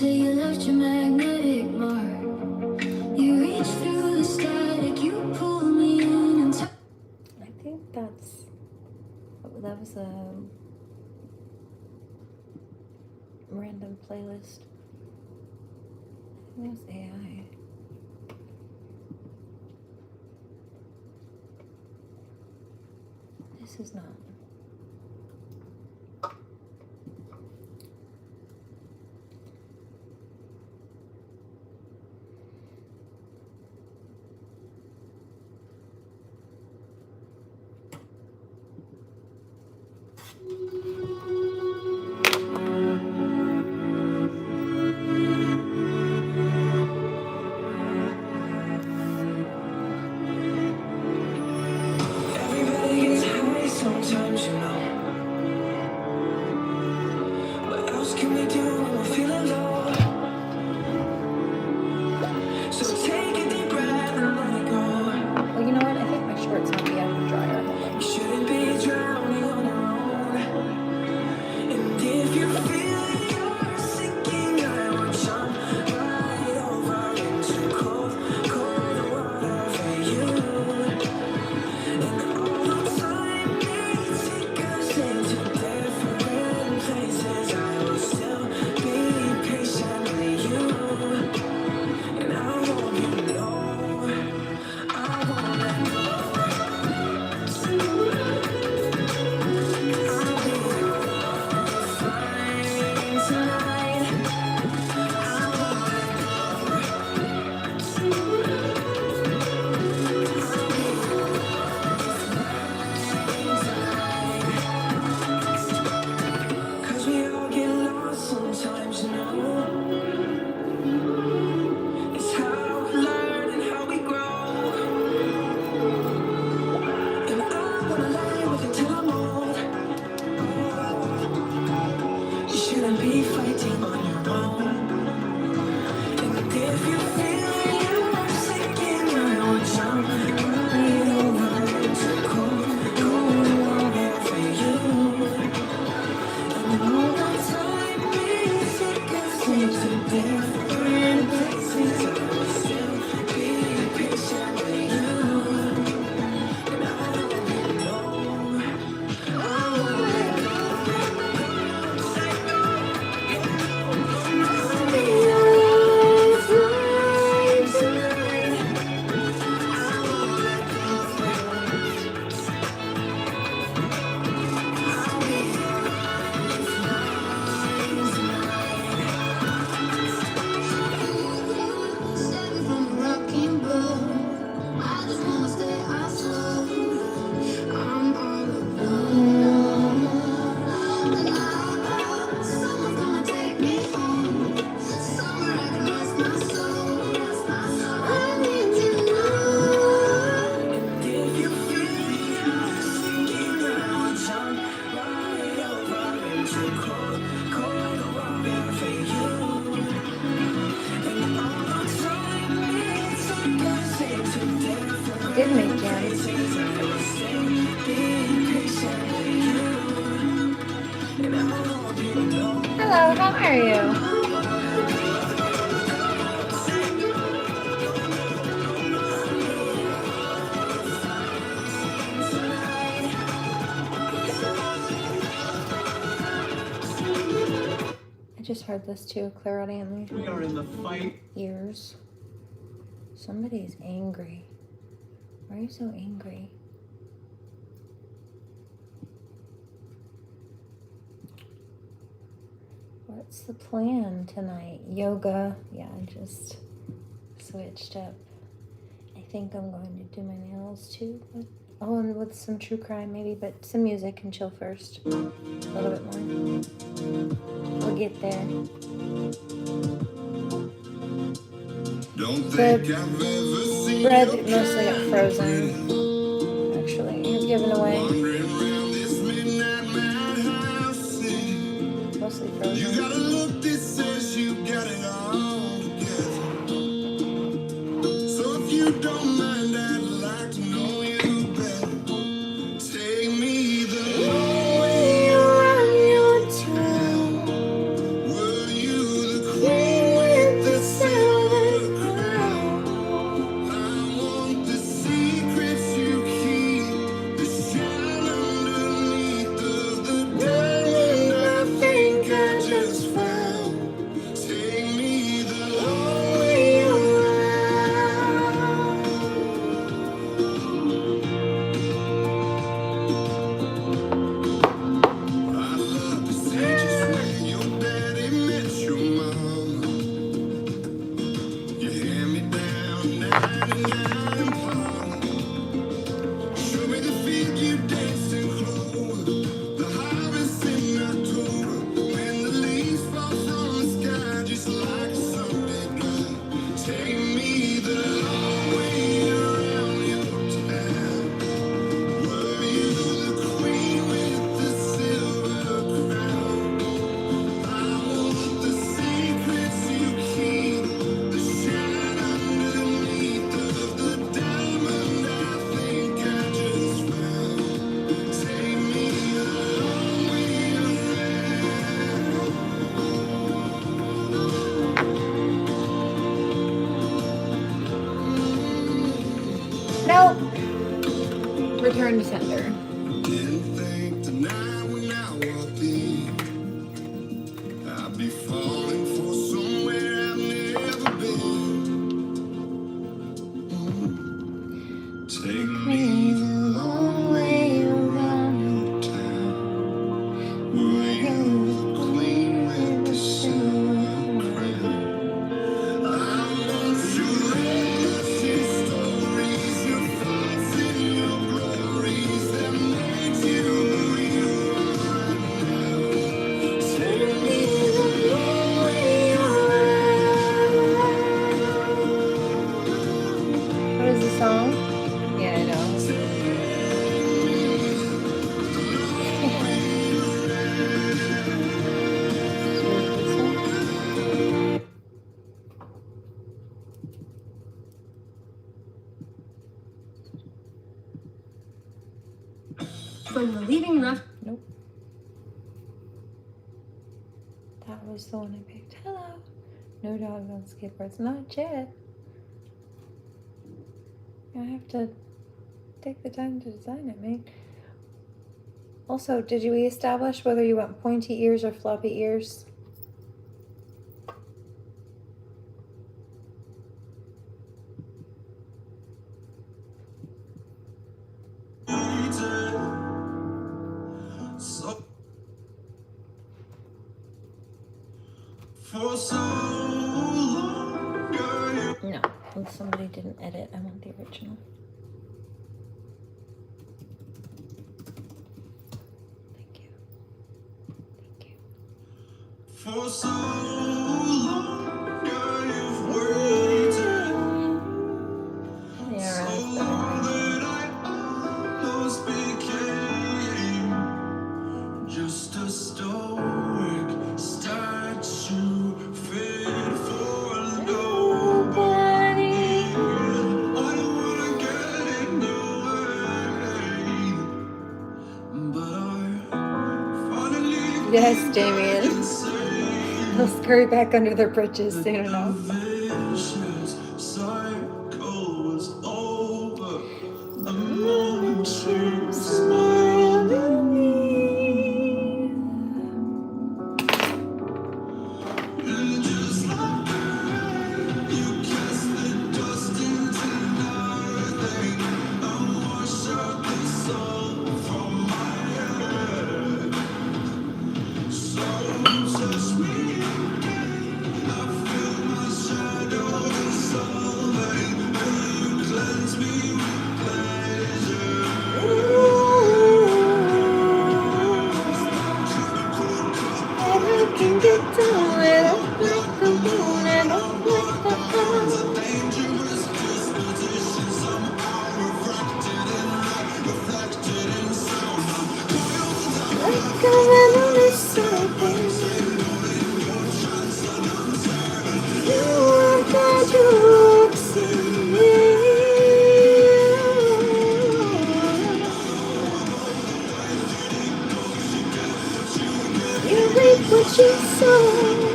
say you left your magnetic mark. You reach through the static, you pull me in and I think that was a random playlist. I think that was AI. This is not. everybody gets high sometimes, you know. What else can we do when we're feeling low? So take a deep breath and let it go. Well, you know what? I think my shorts might be out of the dryer. Hold on. You shouldn't be drowning on your own. And if you feel you're sinking, I will jump right over into cold, cold water for you. And all the time may take us into different places, I will still be patient with you. And I want you to know I won't let go. Cause we all get lost sometimes, you know. It's how we learn and how we grow. And I wanna lie with you till I'm old. You shouldn't be fighting on your own. And if you feel you're sinking, I will jump right over into cold, cold water for you. And all the time we take us into different places, I will still be patient with you. And I hope you know I won't let go. I'll be your lifeline tonight. I won't let go. I'll be your Stepping from a rocking boat, I just wanna stay afloat. I'm all alone, and I know someone's gonna take me home, somewhere I can rest my soul. I need you now. And if you feel you're sinking, I will jump right over into cold, cold water for you. And all the time we take us into different Did make jam. places, I will still be patient with you. And I hope you know Hello, how are you? I just heard this too, clairaudiently. We are in the fight. Ears. Somebody's angry. Why are you so angry? What's the plan tonight? Yoga. Yeah, I just switched up. I think I'm going to do my nails too. But, oh, and with some true crime maybe, but some music and chill first. A little bit more. We'll get there. Don't The think I've ever seen bread your mostly got kind frozen. pretty. Actually, you're giving away. Wandering around this midnight madhouse city. Mostly You frozen. got a look that says you got it all together. So if you don't mind, I'd like to know you better. Take me the long way around your town. Were you the queen front and center. Didn't think tonight when I walked in, I'd be falling for somewhere I've never been. Take me the long way around town, where you're the queen with the silver crown. I want your endless stories, your fights and your glories that made you who you are now. Take me the long way around. What is the song? Yeah, I know. From the leaving rough. Nope. That was the one I picked. Hello. No dogs on skateboards. Not yet. I have to take the time to design it, mate. Also, did we establish whether you want pointy ears or floppy ears? For so long, girl, No. If somebody didn't edit, I want the original. Thank you. Thank you. for so long, girl, you've waited. Yeah, So right. long that I almost became just a stoic statue fit for nobody. I don't wanna get in your way, but I finally Yes, think I Damien. can say They'll scurry back under their britches soon enough. vicious cycle was over the moment you smiled at me. And just like that, you cast the dust into nothing and wash out the soul from my head. So touch me again, I feel my shadow dissolving, and you cleanse me with pleasure. And I can get down it up like the moon and up like the sun. Dangerous disposition somehow reflected in sound. Like a memory serpent. You are God, you walks in me. You reap what you sow.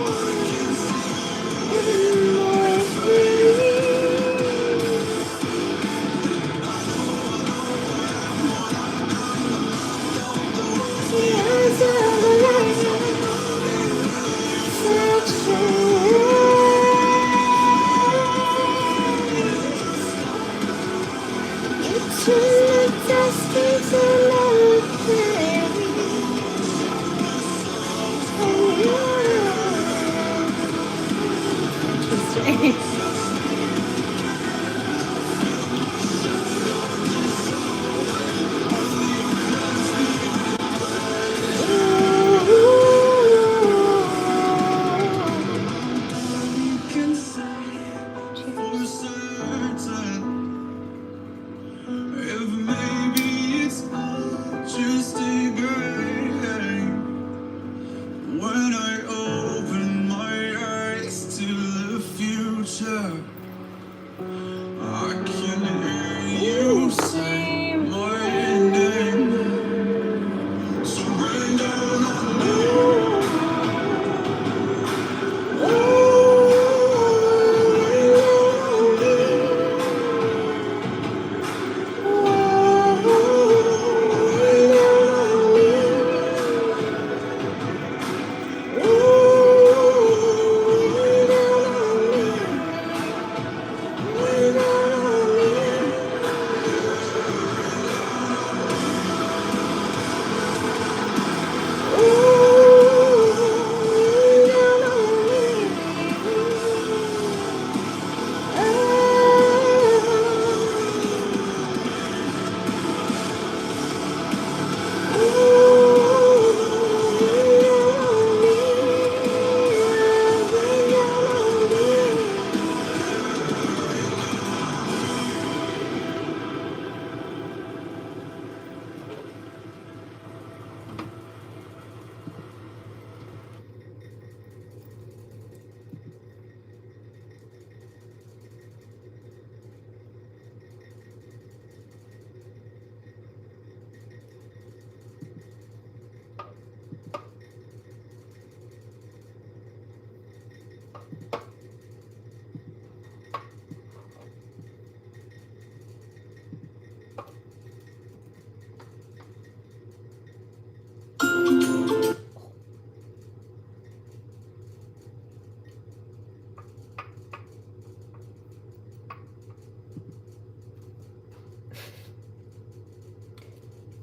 And more free. The eyes of the light set you you turn the dust into nothing. Interesting. You can say for certain if maybe it's all just a game. When I open my eyes to the future,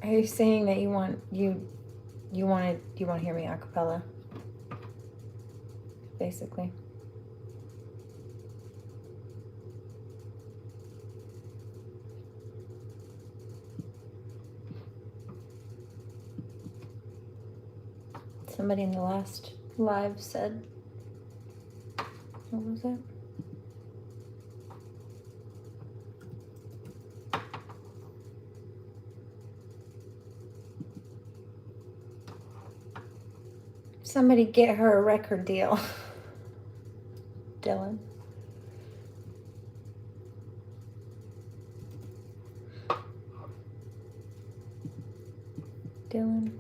Are you saying that you want to hear me a cappella? Basically. Somebody in the last live said, what was it? Somebody get her a record deal. Dylan. Dylan.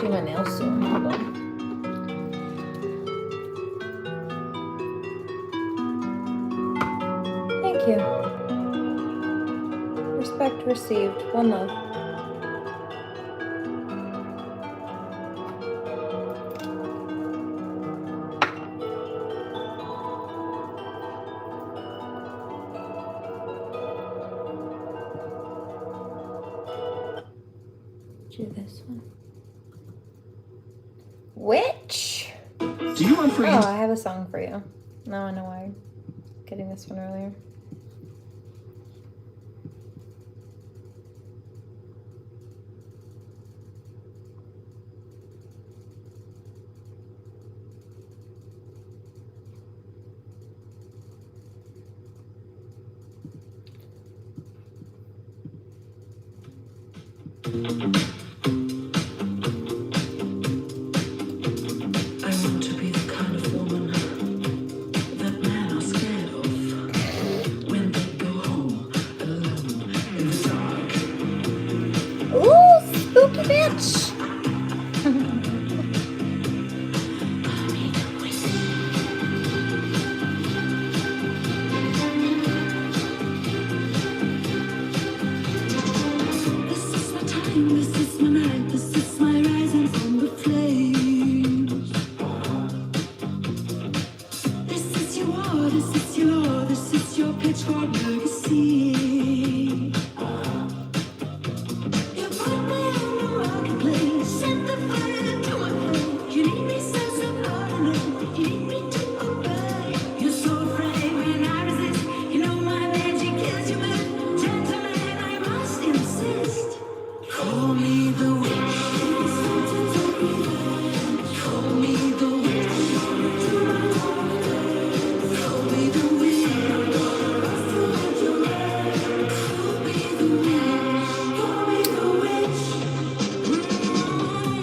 Do my nails soon. Hold on. Thank you. Respect received. One love. Do this one. Witch! Do you want free? Oh, I have a song for you. Now I know why I'm getting this one earlier. I want to be the kind of woman that men are scared of when they go home alone in the dark. Ooh, spooky bitch! This is my time, this is my night, this is my rising from the flames. This is your war, this is your law, this is your pitchfork legacy. You put me in the marketplace, set the fire to my flame. You need me sense of hardening, you need me to obey. You're so afraid when I resist, you know my magic kills you with. Gentleman, I must insist. Call me the witch. Call me the witch. Call me the witch. Call me the witch. Call me the witch.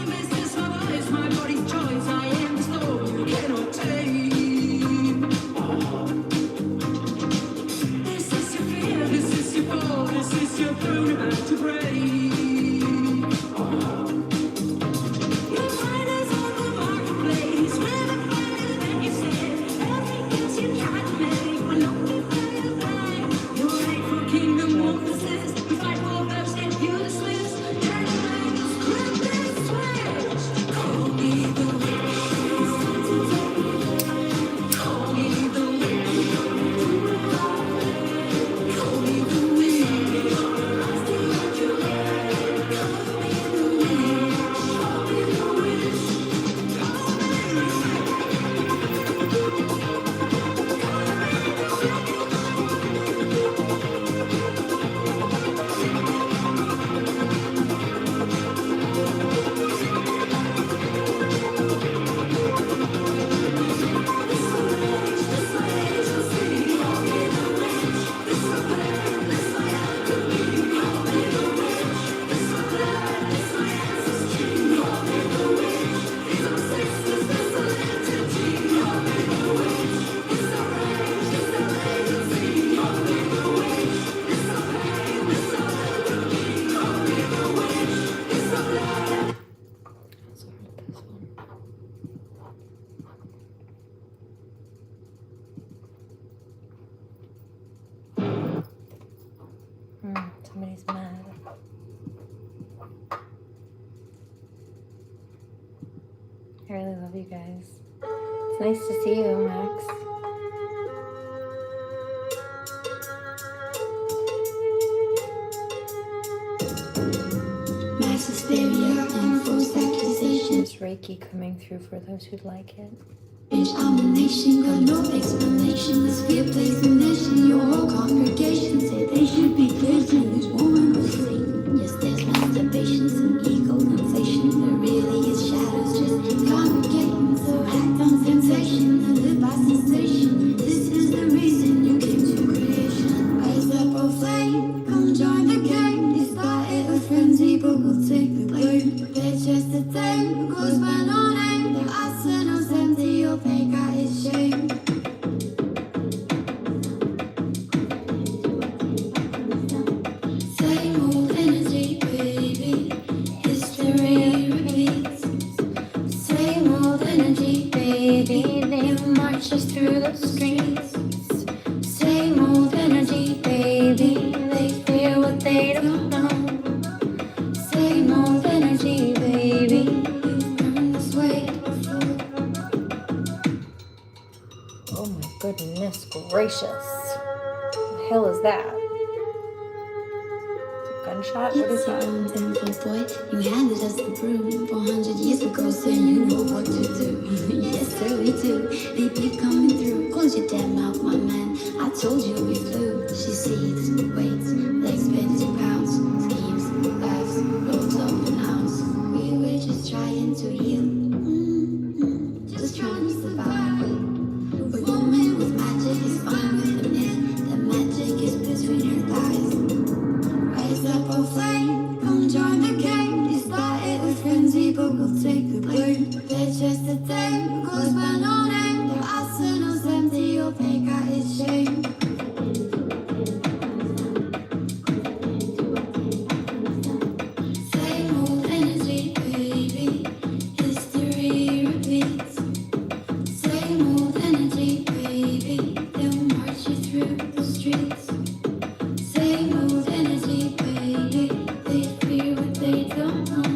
This is my voice, my body's choice. I am the storm you cannot tame. This is your fear, this is your fall, this is your throne about to break. Your mind is on the marketplace, with a fire that you said. Every guess you try to make will not be fair to blame. You're right for kingdom won't persist. You fight for those that you dismiss. Gentlemen, just grip this switch. Call me the witch. Call me the witch. Call me the witch. Also heard this one. Somebody's mad. I really love you guys. It's nice to see you, Max. Mass hysteria and false accusations. There's Reiki coming through for those who'd like it. Bitch, I'm a nation, got no explanation. This fear plays a nation. Your whole congregation said they should be Christian. This woman was Satan. Yes, there's masturbation, some ego inflation. There really is shadows just congregating. So act on sensation and live by sensation. This is the reason you came to creation. Rise up, oh flame, come join the game. You started a frenzy, but we'll take the blame. Prepare just the thing, goes by no name. The arsenal's empty, your bank got its shame. Same old energy, baby. History Goodness gracious. What the hell is that? Gunshot? What is It's your that? own temple, boy. You handed us the broom 400 years ago, so you know what to do. Yes, sir, we do. They keep coming through. Close your damn mouth, my man. I told you we flew. She sees, waits, legs bent to pounds. Schemes, laughs, rolls up in house. We were just trying to heal. Just trying to survive. A woman with magic is fine with an it. The magic is between her thighs. Rise up, oh flame, come join the game. You started with frenzy, but we'll take the blame. They're just a thing, goes by no name. Their arsenal's empty, your bank got its shame. Same old energy, baby. History repeats. Same old energy, baby. They'll march you through the streets. Same old energy, baby. They fear what they don't know.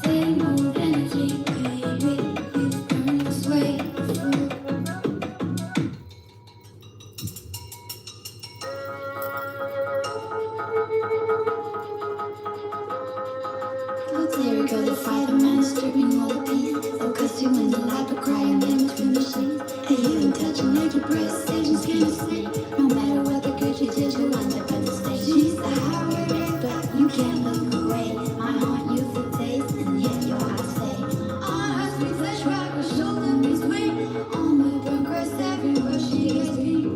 Same old energy, baby. You've burned this way before. Oh, there we go, the fireman stripping all the peace. They'll cuss you in the lap, but crying in between the sheets. A healing touch and make your breast stage and skin of sleep. No matter what the good you did, you'll wind up at the stage. She's the highway, but you can't look away. My heart you for taste, and yet your eyes say, on her sweet flesh, rock her shoulder, be sweet. On the burn crest, everywhere she gets beat.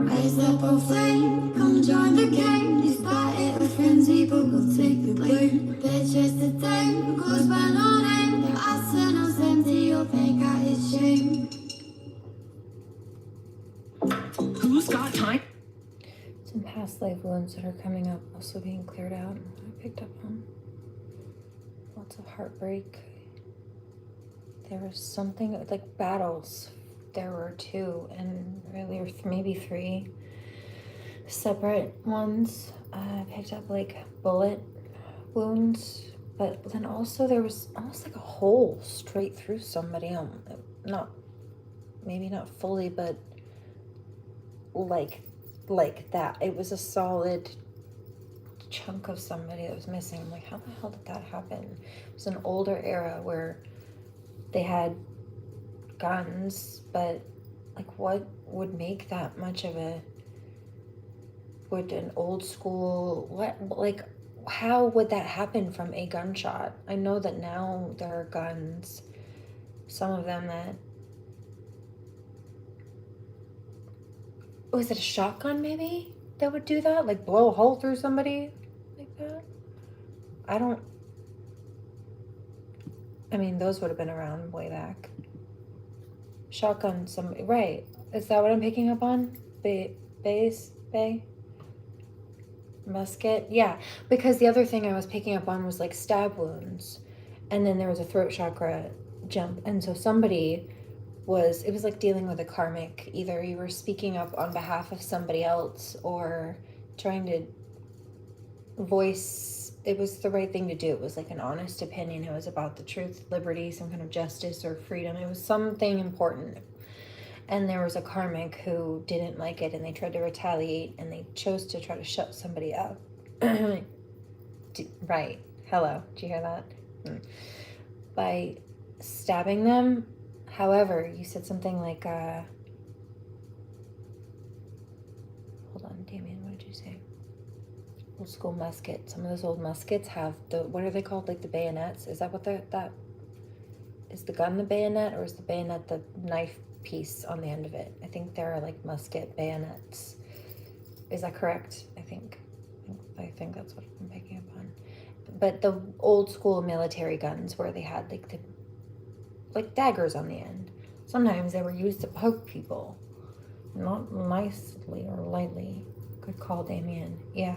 Rise up, oh flame, come join the game. You started with frenzy, but we'll take the blame. They're just a thing who goes by no name. Their arsenal's empty, your bank got its shame. Who's got time? Some past life wounds that are coming up, also being cleared out. I picked up on lots of heartbreak. There was something like battles. There were 2, and really, or maybe 3 separate ones. I picked up like bullet wounds, but then also there was almost like a hole straight through somebody. Not maybe not fully, but like that. It was a solid chunk of somebody that was missing. I'm like, how the hell did that happen? It was an older era where they had guns, but like what would make that much of a, would an old school, how would that happen from a gunshot? I know that now there are guns, some of them that, was it a shotgun maybe that would do that, like blow a hole through somebody like that? I mean, those would have been around way back. Shotgun, right. Is that what I'm picking up on? Musket? Yeah. Because the other thing I was picking up on was like stab wounds. And then there was a throat chakra jump. And so it was like dealing with a karmic. Either you were speaking up on behalf of somebody else or trying to voice, it was the right thing to do. It was like an honest opinion. It was about the truth, liberty, some kind of justice or freedom. It was something important. And there was a karmic who didn't like it and they tried to retaliate and they chose to try to shut somebody up. Right. Hello. Did you hear that? By stabbing them. However, you said something like, hold on, Damien, what did you say? Old school musket. Some of those old muskets have what are they called? Like the bayonets? Is that what that is the gun the bayonet, or is the bayonet the knife piece on the end of it? I think there are like musket bayonets. Is that correct? I think that's what I'm picking up on. But the old school military guns where they had like daggers on the end. Sometimes they were used to poke people. Not nicely or lightly. Good call, Damien. Yeah.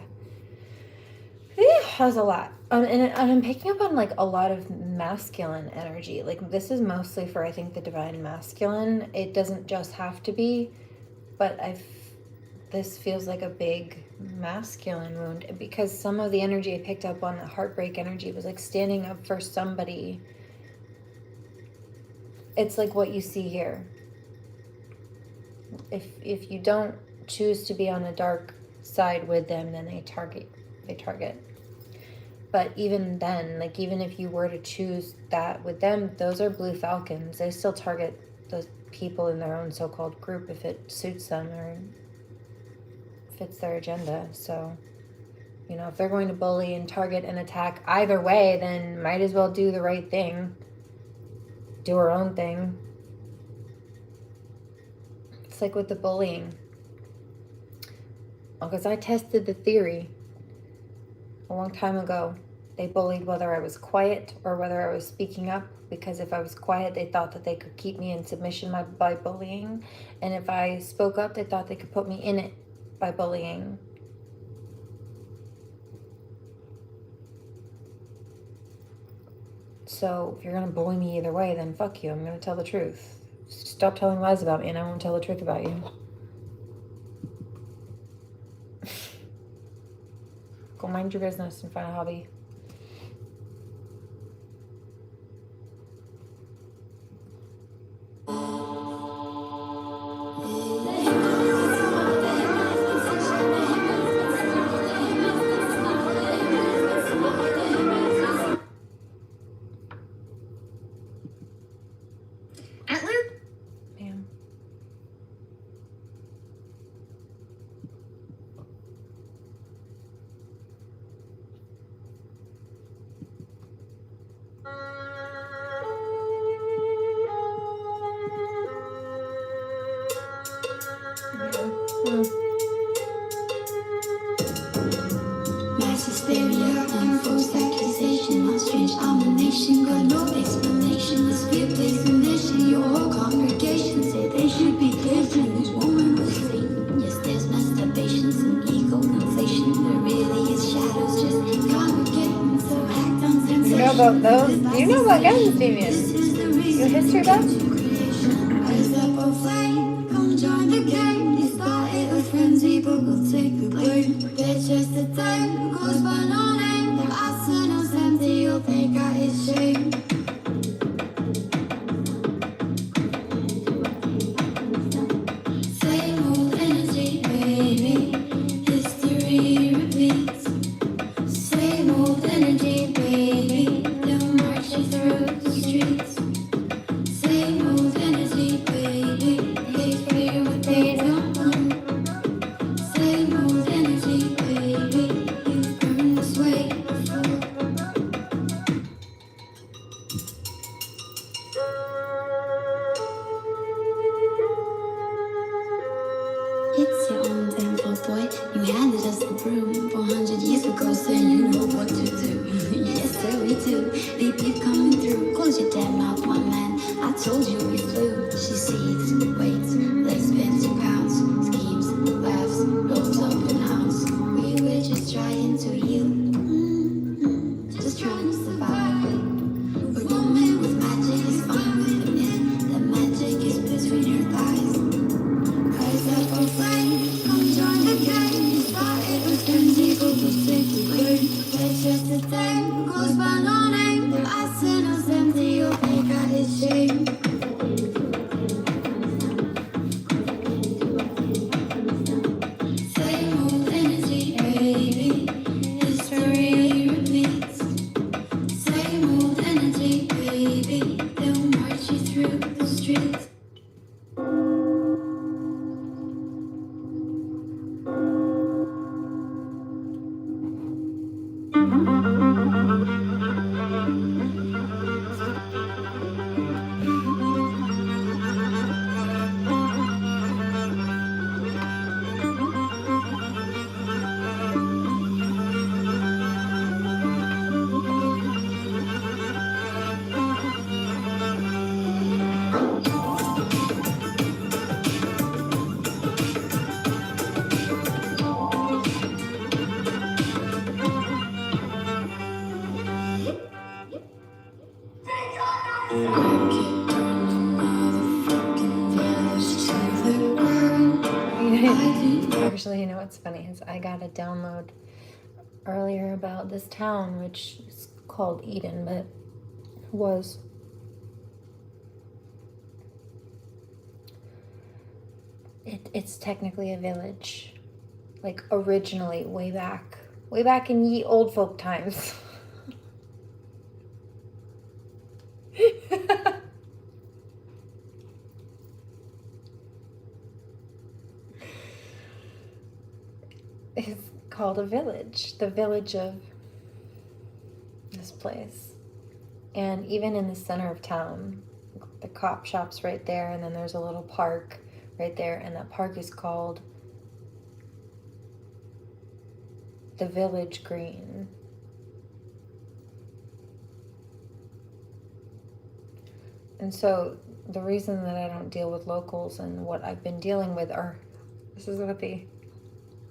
That was a lot. And I'm picking up on like a lot of masculine energy. Like this is mostly for, I think, the divine masculine. It doesn't just have to be, but this feels like a big masculine wound, because some of the energy I picked up on the heartbreak energy was like standing up for somebody. It's like what you see here. If you don't choose to be on the dark side with them, then they target. But even then, like even if you were to choose that with them, those are blue falcons. They still target the people in their own so-called group if it suits them or fits their agenda. So, you know, if they're going to bully and target and attack either way, then might as well do the right thing. Do our own thing. It's like with the bullying. Because I tested the theory a long time ago. They bullied whether I was quiet or whether I was speaking up, because if I was quiet, they thought that they could keep me in submission by bullying. And if I spoke up, they thought they could put me in it by bullying. So if you're going to bully me either way, then fuck you. I'm going to tell the truth. Stop telling lies about me and I won't tell the truth about you. Go mind your business and find a hobby. Ma'am. Mass hysteria and false accusation, a strange domination, got no explanation. This fear plays a nation, your whole congregation say they should be patient. This woman was Satan. Yes, there's masturbation, some ego inflation. There really is shadows just congregating, so act on sensation. You know about those? Do you know about Gavin Stevens? Your history buff? Rise up a flame, come join the game. They started a frenzy, but we'll take the blame. They're just a time, goes by no name. Their arsenal's empty, you'll think I is shame. Same old energy, baby. History repeats. Same old energy, baby. They're marching through the streets. Same old energy, baby. They fear what they don't know. Same old energy, baby. You've burned this way before. It's your own damn fault, boy. You handed us the broom 400 years ago, so you know what to do. Yes, sir, we do. They keep coming through. Close your damn mouth, my man. I told you we flew. She sees, waits, legs bends and pounds. Schemes, laughs, rolls up and hounds. We were just trying to heal. Just trying to survive. A woman with magic is fine with a myth. The magic is between her thighs. Rise up a flame, come join the game. You started with frenzy, but we'll take the blame. It's just a thing, goes by no name. Their arsenal's empty, you'll think I is shame. Actually, you know what's funny is I got a download earlier about this town, which is called Eden, but was it's technically a village, like originally way back in ye old folk times. It's called a village, the village of this place. And even in the center of town, the cop shop's right there, and then there's a little park right there, and that park is called the Village Green. And so the reason that I don't deal with locals and what I've been dealing with are, this is what the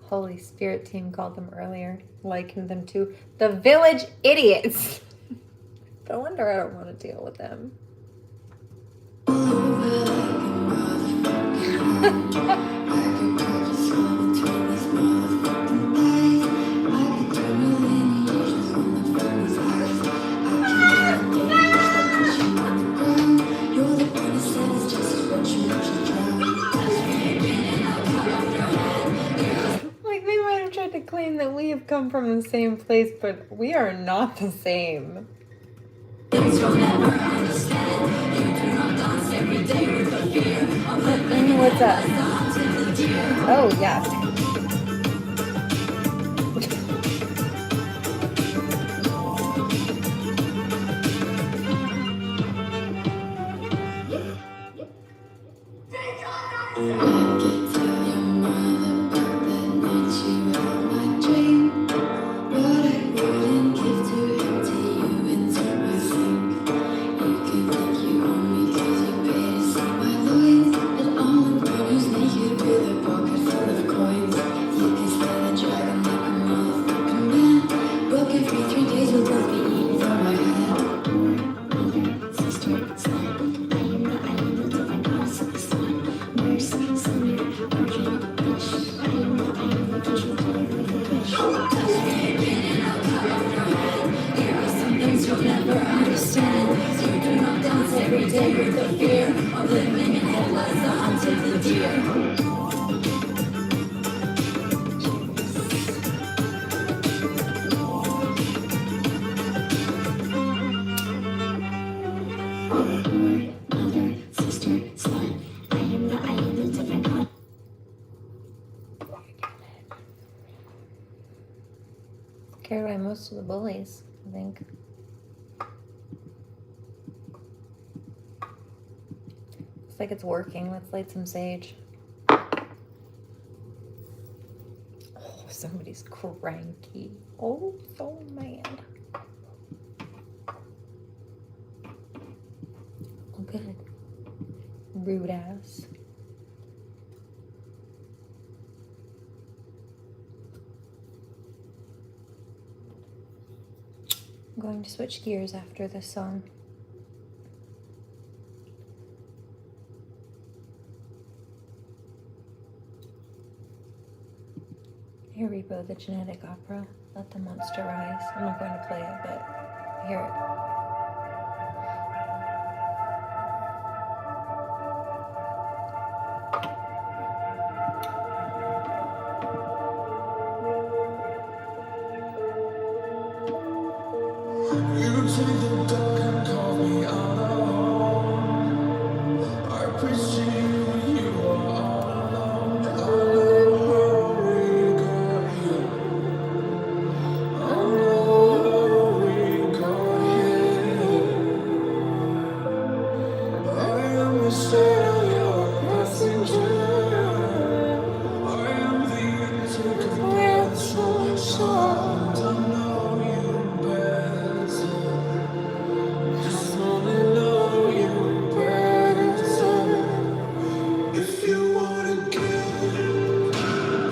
Holy Spirit team called them earlier, likened them to the village idiots. No wonder I don't want to deal with them. Like they might have tried to claim that we have come from the same place, but we are not the same. What's up? Oh, yeah. Carried by most of the bullies, I think. Looks like it's working. Let's light some sage. Oh, somebody's cranky. Oh, so mad. Oh, good. Rude ass. I'm going to switch gears after this song. Hear Repo, the genetic opera. Let the monster rise. I'm not going to play it, but hear it. You take the dark and call me out alone. I appreciate when you are all alone. I know how we got here. I know how we got here. I am the shadow, your passenger. I am the ticket that's so short. I know you better. Just wanna know you better. If you wanna give,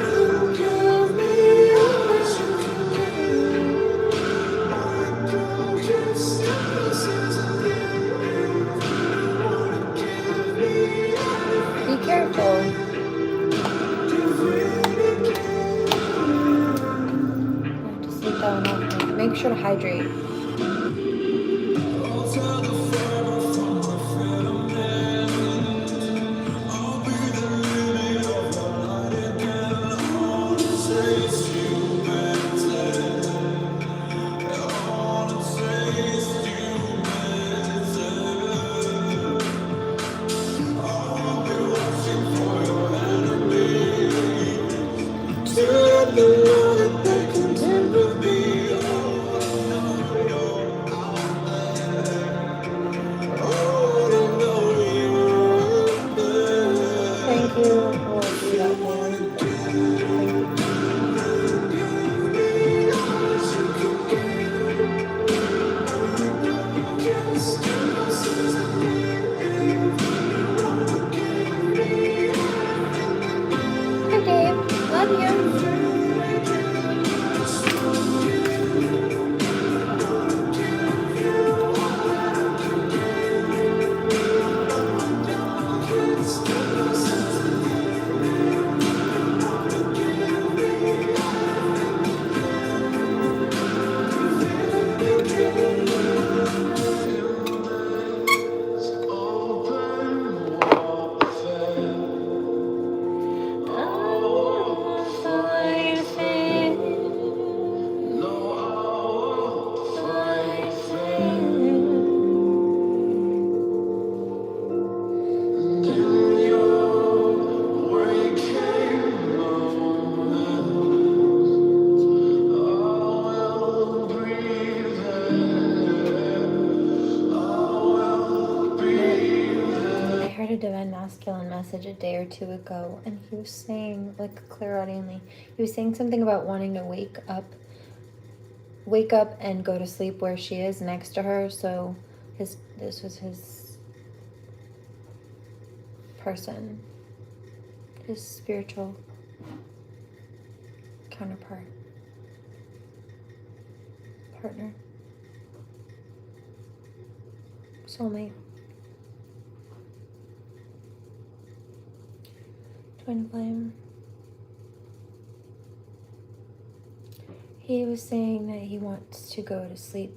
you give me all that you can give. My broken stars is again. You wanna give me all. Be careful. You really make sure to hydrate. Thank you. We'll do that later. Thank you. Hi, Dave. Love you. A divine masculine message a day or two ago, and he was saying, like, clairaudiently, he was saying something about wanting to wake up and go to sleep where she is next to her. So this was his person, his spiritual counterpart, partner, soulmate. Twin flame. He was saying that he wants to go to sleep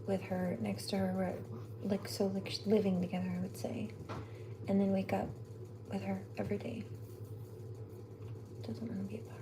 with her, next to her, like living together, I would say, and then wake up with her every day. Doesn't want to be apart.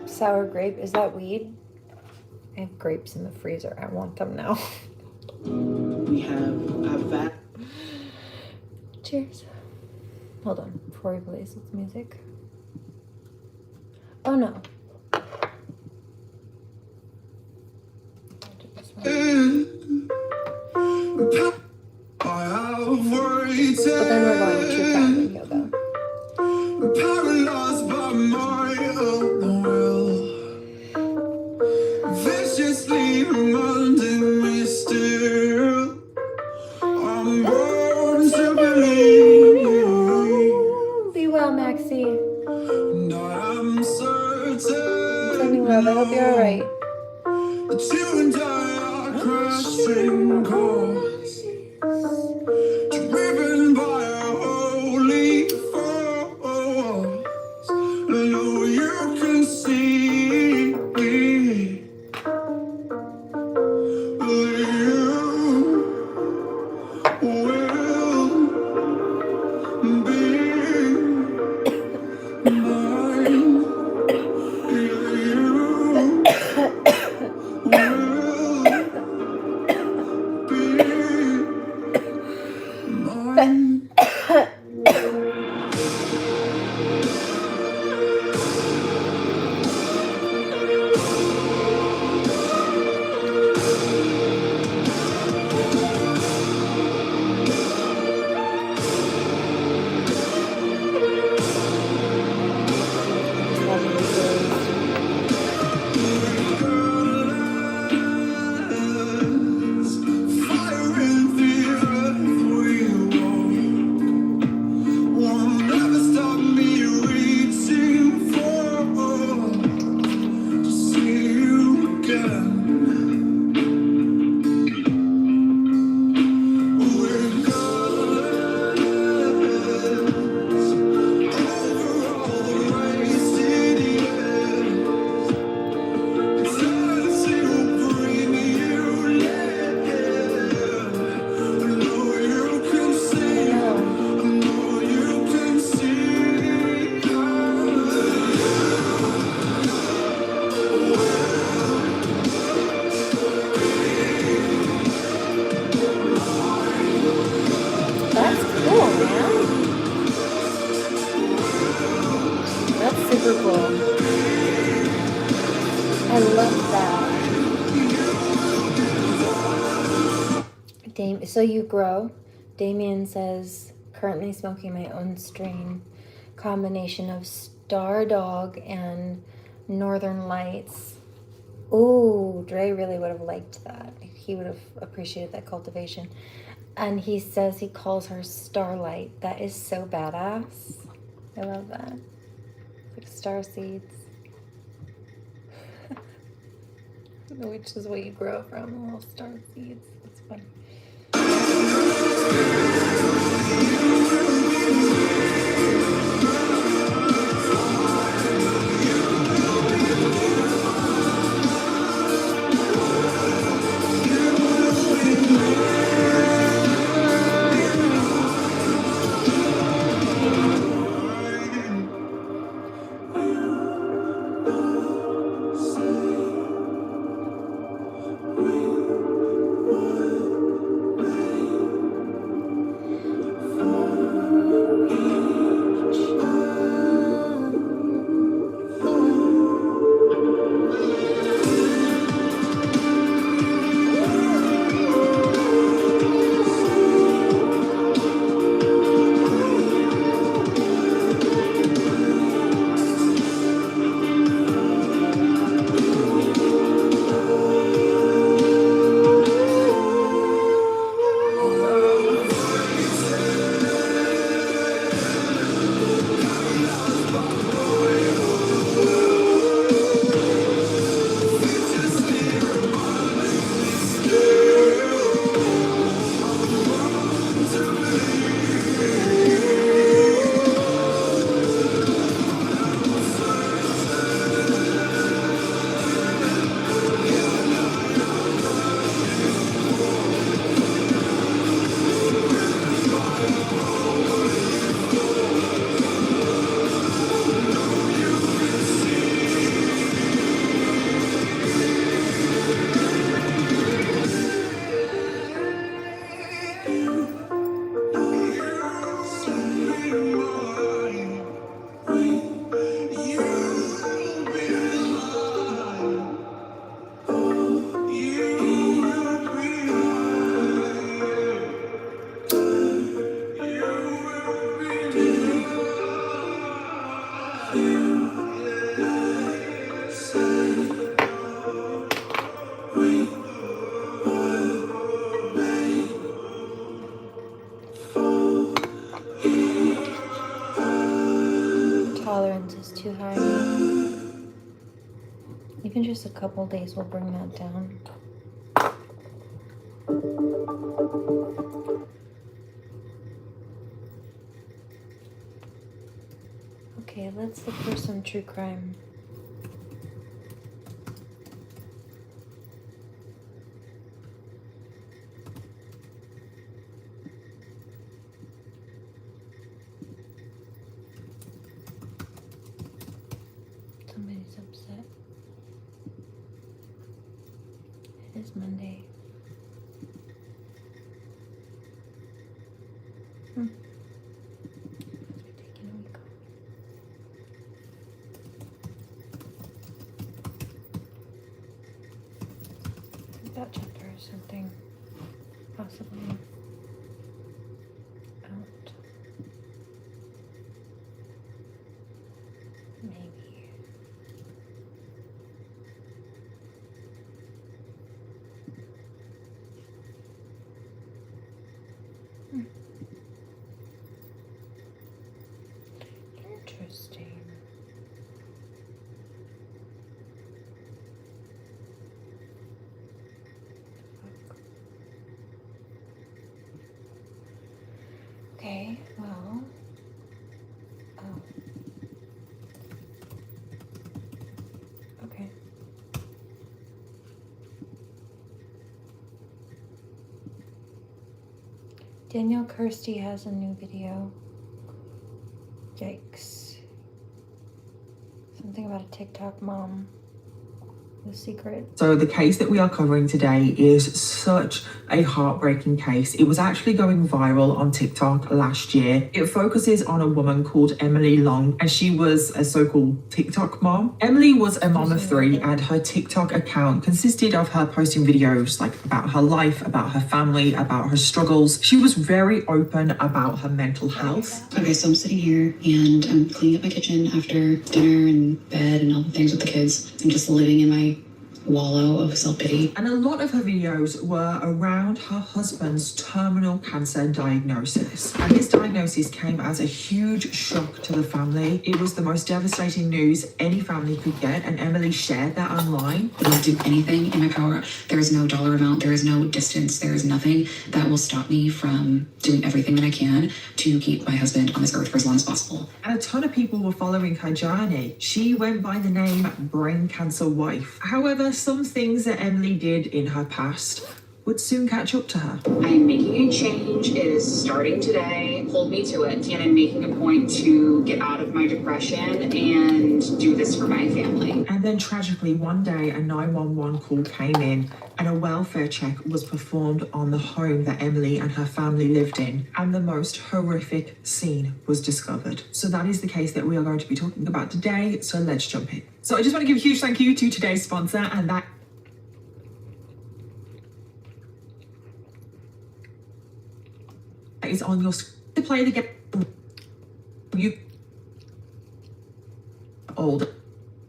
Sour grape, is that weed? I have grapes in the freezer. I want them now. We have that. Cheers. Hold on, before we play this music. Oh no. I'll do this one. But then we're going to true crime and yoga. Paralyzed by my own will, viciously reminding me still, I'm born to believe. Be well, Maxie. And I am certain Sending love. I hope you're alright. that you and I are crashing course, driven by a holy force. No, you can see you will be mine. You will be super cool. I love that. So you grow. Damien says, currently smoking my own strain. Combination of Star Dog and Northern Lights. Ooh, Dre really would have liked that. He would have appreciated that cultivation. And he says he calls her Starlight. That is so badass. I love that. It's like star seeds. Which is what you grow from, little star seeds. It's funny. Tolerance is too high. Even just a couple days will bring that down. Okay, let's look for some true crime. Somebody's upset. It is Monday. Must be taking a week off. That chapter or something, possibly out. Maybe. Interesting. Okay, well, oh, okay. Danielle Kirsty has a new video. Yikes. Something about a TikTok mom. The secret. So the case that we are covering today is such a heartbreaking case. It was actually going viral on TikTok last year. It focuses on a woman called Emily Long, and she was a so-called TikTok mom. Emily was a mom of 3, and her TikTok account consisted of her posting videos like about her life, about her family, about her struggles. She was very open about her mental health. Okay, so I'm sitting here and I'm cleaning up my kitchen after dinner and bed and all the things with the kids. I'm just living in my wallow of self-pity. And a lot of her videos were around her husband's terminal cancer diagnosis. And this diagnosis came as a huge shock to the family. It was the most devastating news any family could get, and Emily shared that online. I will do anything in my power. There is no dollar amount, there is no distance, there is nothing that will stop me from doing everything that I can to keep my husband on this earth for as long as possible. And a ton of people were following her journey. She went by the name Brain Cancer Wife. However, some things that Emily did in her past would soon catch up to her. I'm making a change. It is starting today. Hold me to it. And I'm making a point to get out of my depression and do this for my family. And then tragically, one day a 911 call came in and a welfare check was performed on the home that Emily and her family lived in. And the most horrific scene was discovered. So that is the case that we are going to be talking about today. So let's jump in. So I just want to give a huge thank you to today's sponsor, and that is on your screen to play the game. You old.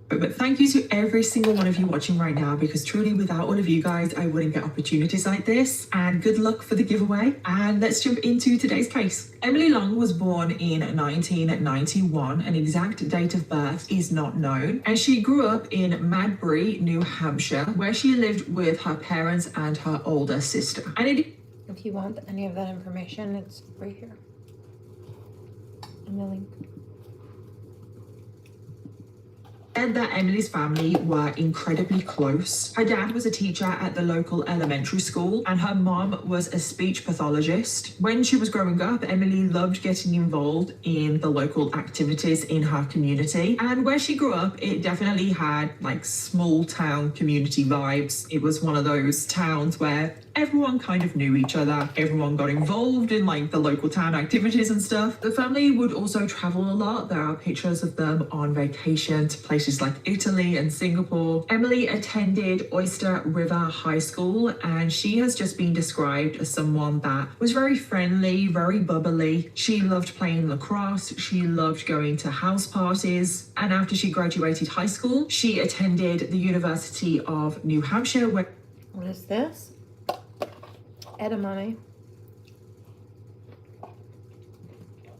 But thank you to every single one of you watching right now, because truly without all of you guys, I wouldn't get opportunities like this. And good luck for the giveaway. And let's jump into today's case. Emily Long was born in 1991. An exact date of birth is not known. And she grew up in Madbury, New Hampshire, where she lived with her parents and her older sister. And If you want any of that information, it's right here in the link. said that Emily's family were incredibly close. Her dad was a teacher at the local elementary school, and her mom was a speech pathologist. When she was growing up, Emily loved getting involved in the local activities in her community. And where she grew up, it definitely had like small town community vibes. It was one of those towns where everyone kind of knew each other. Everyone got involved in like the local town activities and stuff. The family would also travel a lot. There are pictures of them on vacation to places like Italy and Singapore. Emily attended Oyster River High School, and she has just been described as someone that was very friendly, very bubbly. She loved playing lacrosse. She loved going to house parties. And after she graduated high school, she attended the University of New Hampshire, where... What is this? Edamame.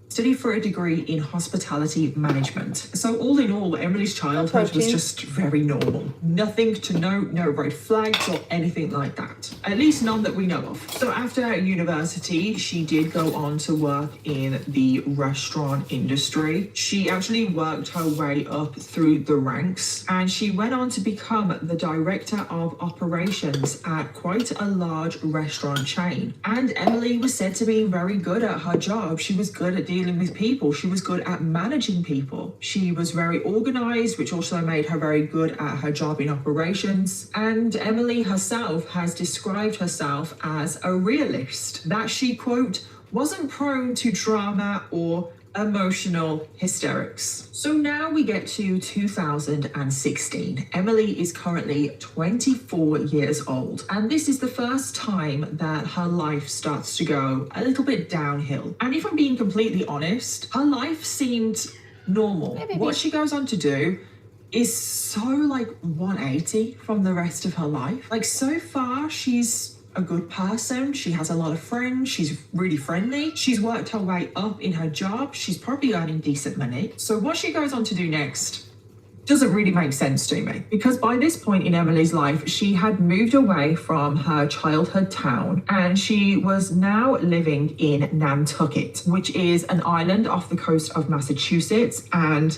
Studied for a degree in hospitality management. So all in all, Emily's childhood was just very normal. Nothing to note, no red flags or anything like that. At least none that we know of. So after university, she did go on to work in the restaurant industry. She actually worked her way up through the ranks, and she went on to become the director of operations at quite a large restaurant chain. And Emily was said to be very good at her job. She was good at dealing with people. She was good at managing people. She was very organized, which also made her very good at her job in operations. And Emily herself has described herself as a realist, that she, quote, wasn't prone to drama or emotional hysterics. So now we get to 2016. Emily is currently 24 years old, and this is the first time that her life starts to go a little bit downhill. And if I'm being completely honest, her life seemed normal. What she goes on to do is so like 180 from the rest of her life. Like, so far she's a good person. She has a lot of friends. She's really friendly. She's worked her way up in her job. She's probably earning decent money. So what she goes on to do next doesn't really make sense to me, because by this point in Emily's life, she had moved away from her childhood town, and she was now living in Nantucket, which is an island off the coast of Massachusetts. And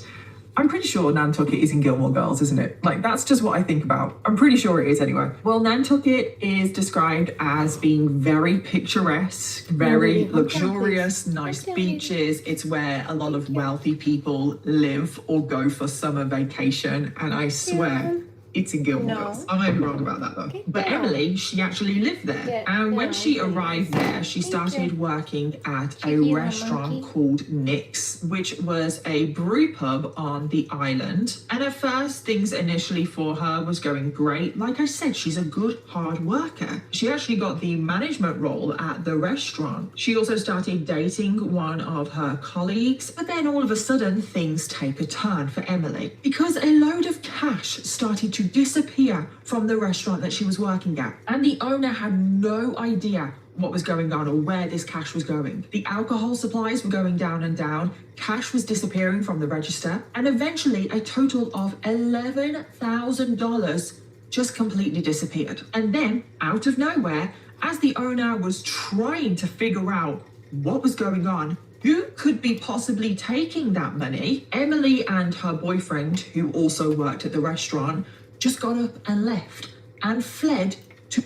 I'm pretty sure Nantucket is in Gilmore Girls, isn't it? Like, that's just what I think about. I'm pretty sure it is anyway. Well, Nantucket is described as being very picturesque, very luxurious, nice beaches. It's where a lot of wealthy people live or go for summer vacation. And I swear, It's in Gilmore No. Girls. I may be wrong about that though. Get But down. Emily, she actually lived there. Get And when down, she please. arrived there, she Thank started you. working at a Cheeky little restaurant monkey. called Nick's, which was a brew pub on the island. And at first, things initially for her was going great. Like I said, she's a good, hard worker. She actually got the management role at the restaurant. She also started dating one of her colleagues, but then all of a sudden, things take a turn for Emily because a load of cash started to disappear from the restaurant that she was working at. And the owner had no idea what was going on or where this cash was going. The alcohol supplies were going down and down, cash was disappearing from the register, and eventually a total of $11,000 just completely disappeared. And then, out of nowhere, as the owner was trying to figure out what was going on, who could be possibly taking that money, Emily and her boyfriend, who also worked at the restaurant, just got up and left and fled to...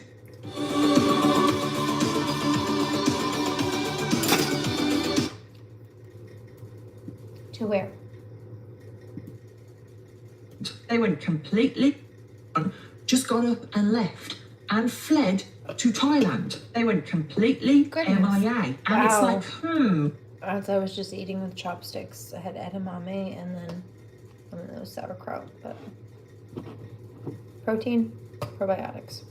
To where? They went completely... just got up and left and fled to Thailand. They went completely Goodness. MIA. And it's Wow. like, As I was just eating with chopsticks, I had edamame and then some of those sauerkraut, but protein, probiotics.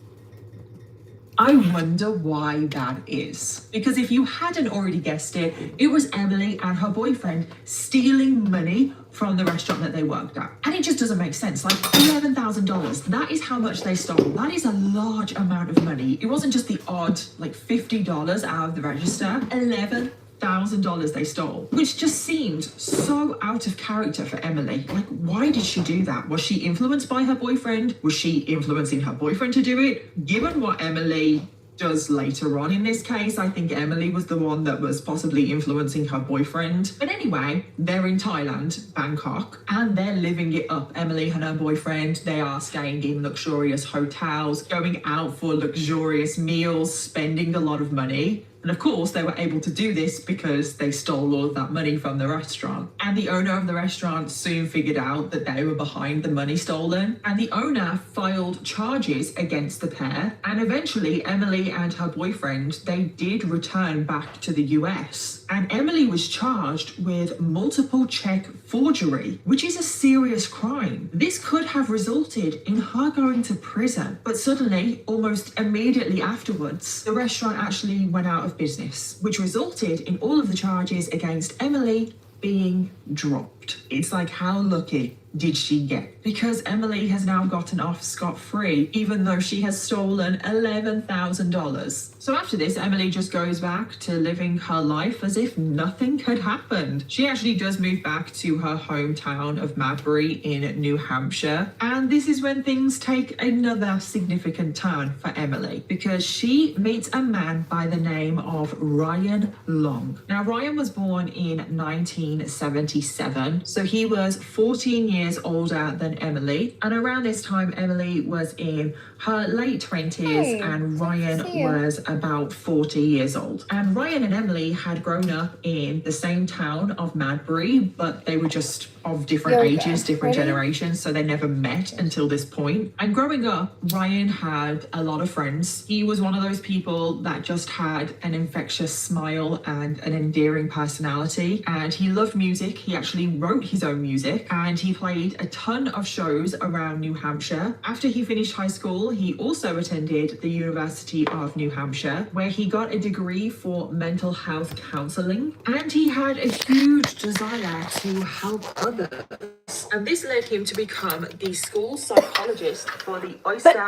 I wonder why that is. Because if you hadn't already guessed it, it was Emily and her boyfriend stealing money from the restaurant that they worked at. And it just doesn't make sense. Like $11,000, that is how much they stole. That is a large amount of money. It wasn't just the odd, like $50 out of the register. $11,000 they stole, which just seemed so out of character for Emily. Like, why did she do that? Was she influenced by her boyfriend? Was she influencing her boyfriend to do it? Given what Emily does later on in this case, I think Emily was the one that was possibly influencing her boyfriend. But anyway, they're in Thailand, Bangkok, and they're living it up. Emily and her boyfriend, they are staying in luxurious hotels, going out for luxurious meals, spending a lot of money. And of course, they were able to do this because they stole all of that money from the restaurant. And the owner of the restaurant soon figured out that they were behind the money stolen. And the owner filed charges against the pair. And eventually, Emily and her boyfriend, they did return back to the US. And Emily was charged with multiple check forgery, which is a serious crime. This could have resulted in her going to prison. But suddenly, almost immediately afterwards, the restaurant actually went out of business, which resulted in all of the charges against Emily being dropped. It's like, how lucky did she get? Because Emily has now gotten off scot-free, even though she has stolen $11,000. So after this, Emily just goes back to living her life as if nothing had happened. She actually does move back to her hometown of Madbury in New Hampshire. And this is when things take another significant turn for Emily, because she meets a man by the name of Ryan Long. Now, Ryan was born in 1977, so he was 14 years older than Emily. And around this time, Emily was in her late 20s Hey, and good to see Ryan you. was about 40 years old. And Ryan and Emily had grown up in the same town of Madbury, but they were just of different Yoga. ages, different Ready? generations, so they never met until this point. And growing up, Ryan had a lot of friends. He was one of those people that just had an infectious smile and an endearing personality, and he loved music. He actually wrote his own music, and he played a ton of shows around New Hampshire. After he finished high school, he also attended the University of New Hampshire, where he got a degree for mental health counseling, and he had a huge desire to help others. And this led him to become the school psychologist for the Oyster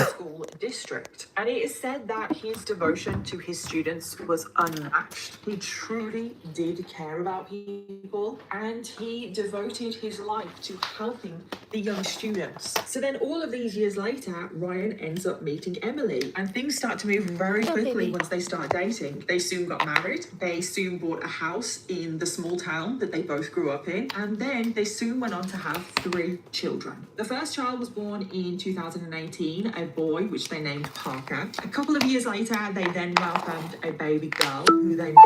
School District. And it is said that his devotion to his students was unmatched. He truly did care about people, and he devoted his life to helping the young students. So then all of these years later, Ryan ends up meeting Emily, and things start to move very quickly baby. once they start dating. They soon got married. They soon bought a house in the small town that they both grew up in, and then they soon went on to have 3 children. The first child was born in 2018, a boy, which they named Parker. A couple of years later, they then welcomed a baby girl, who they named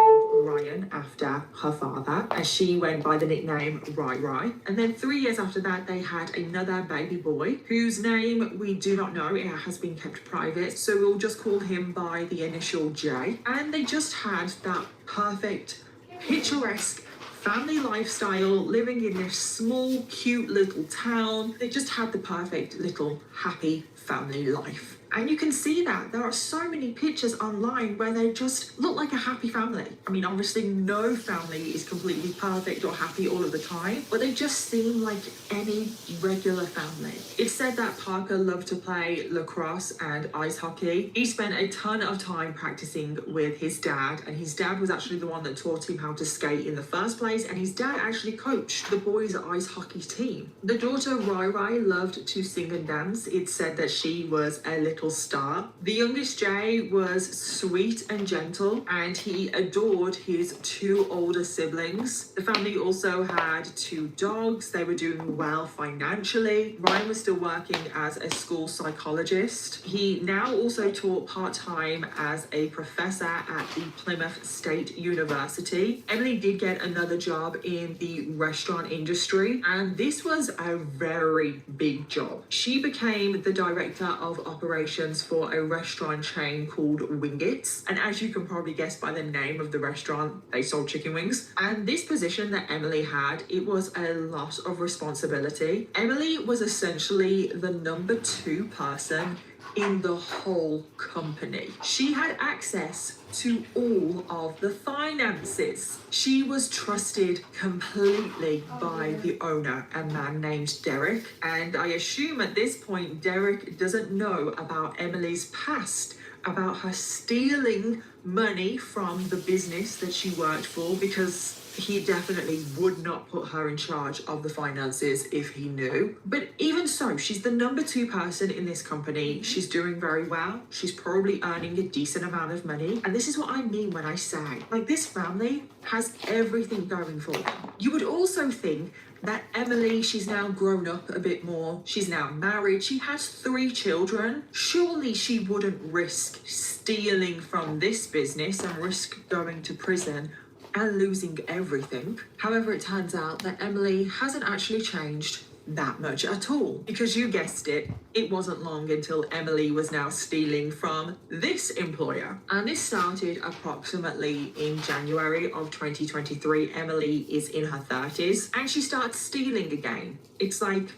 Orion after her father, as she went by the nickname Rai Rai. And then 3 years after that, they had another baby boy whose name we do not know. It has been kept private, so we'll just call him by the initial J. And they just had that perfect, picturesque family lifestyle, living in this small, cute little town. They just had the perfect little happy family life. And you can see that there are so many pictures online where they just look like a happy family. I mean, obviously no family is completely perfect or happy all of the time, but they just seem like any regular family. It's said that Parker loved to play lacrosse and ice hockey. He spent a ton of time practicing with his dad, and his dad was actually the one that taught him how to skate in the first place, and his dad actually coached the boys' ice hockey team. The daughter Rai Rai loved to sing and dance. It's said that she was a little star. The youngest Jay was sweet and gentle, and he adored his 2 older siblings. The family also had 2 dogs. They were doing well financially. Ryan was still working as a school psychologist. He now also taught part-time as a professor at the Plymouth State University. Emily did get another job in the restaurant industry, and this was a very big job. She became the director of operations for a restaurant chain called Wingits, and as you can probably guess by the name of the restaurant, they sold chicken wings. And this position that Emily had, it was a lot of responsibility. Emily was essentially the number 2 person in the whole company. She had access to all of the finances. She was trusted completely by the owner, a man named Derek. And I assume at this point, Derek doesn't know about Emily's past, about her stealing money from the business that she worked for, because he definitely would not put her in charge of the finances if he knew. But even so, she's the number 2 person in this company. She's doing very well. She's probably earning a decent amount of money. And this is what I mean when I say, like, this family has everything going for them. You would also think that Emily, she's now grown up a bit more. She's now married. She has 3 children. Surely she wouldn't risk stealing from this business and risk going to prison and losing everything. However, it turns out that Emily hasn't actually changed that much at all, because you guessed it, it wasn't long until Emily was now stealing from this employer. And this started approximately in January of 2023. Emily is in her 30s and she starts stealing again. It's like,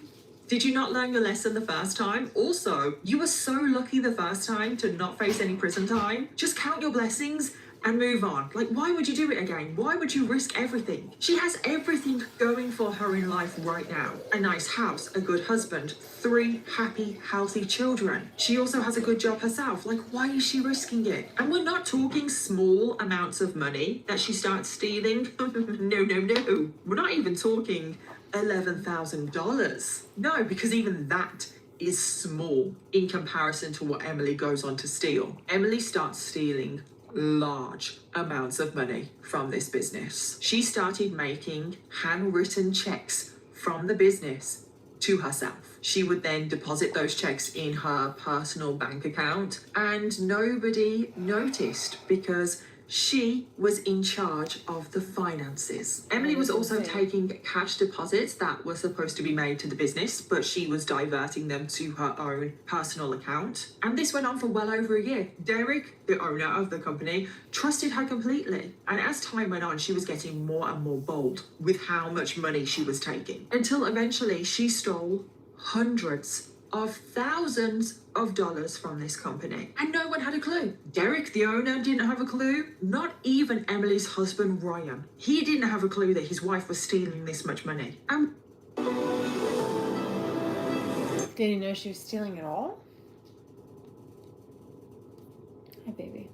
did you not learn your lesson the first time? Also, you were so lucky the first time to not face any prison time. Just count your blessings and move on. Like, why would you do it again? Why would you risk everything? She has everything going for her in life right now. A nice house, a good husband, 3 happy, healthy children. She also has a good job herself. Like, why is she risking it? And we're not talking small amounts of money that she starts stealing. No. We're not even talking $11,000. No, because even that is small in comparison to what Emily goes on to steal. Emily starts stealing large amounts of money from this business. She started making handwritten checks from the business to herself. She would then deposit those checks in her personal bank account, and nobody noticed because she was in charge of the finances. Emily was also taking cash deposits that were supposed to be made to the business, but she was diverting them to her own personal account. And this went on for well over a year. Derek, the owner of the company, trusted her completely. And as time went on, she was getting more and more bold with how much money she was taking, until eventually she stole hundreds of thousands of dollars from this company. And no one had a clue. Derek, the owner, didn't have a clue. Not even Emily's husband, Ryan. He didn't have a clue that his wife was stealing this much money. And Did he know she was stealing at all? Hi, baby.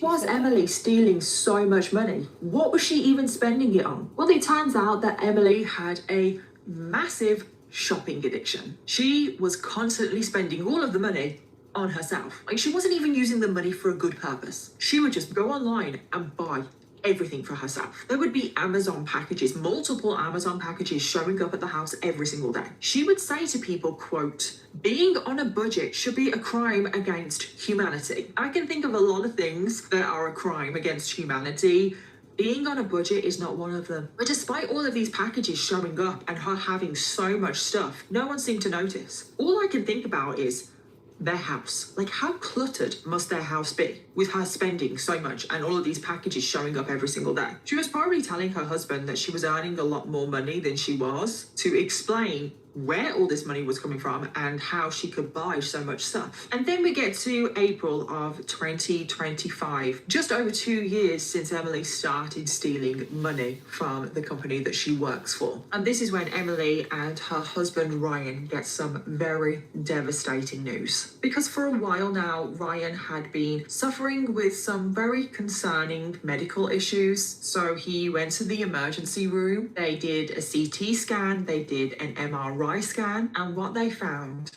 was Emily stealing so much money? What was she even spending it on? Well, it turns out that Emily had a massive shopping addiction. She was constantly spending all of the money on herself. Like, she wasn't even using the money for a good purpose. She would just go online and buy everything for herself. There would be Amazon packages, multiple Amazon packages showing up at the house every single day. She would say to people, quote, being on a budget should be a crime against humanity. I can think of a lot of things that are a crime against humanity. Being on a budget is not one of them. But despite all of these packages showing up and her having so much stuff, no one seemed to notice. All I can think about is their house. Like, how cluttered must their house be with her spending so much and all of these packages showing up every single day? She was probably telling her husband that she was earning a lot more money than she was to explain where all this money was coming from and how she could buy so much stuff. And then we get to April of 2025, just over 2 years since Emily started stealing money from the company that she works for. And this is when Emily and her husband Ryan get some very devastating news. Because for a while now, Ryan had been suffering with some very concerning medical issues. So he went to the emergency room, they did a CT scan, they did an MRI scan, and what they found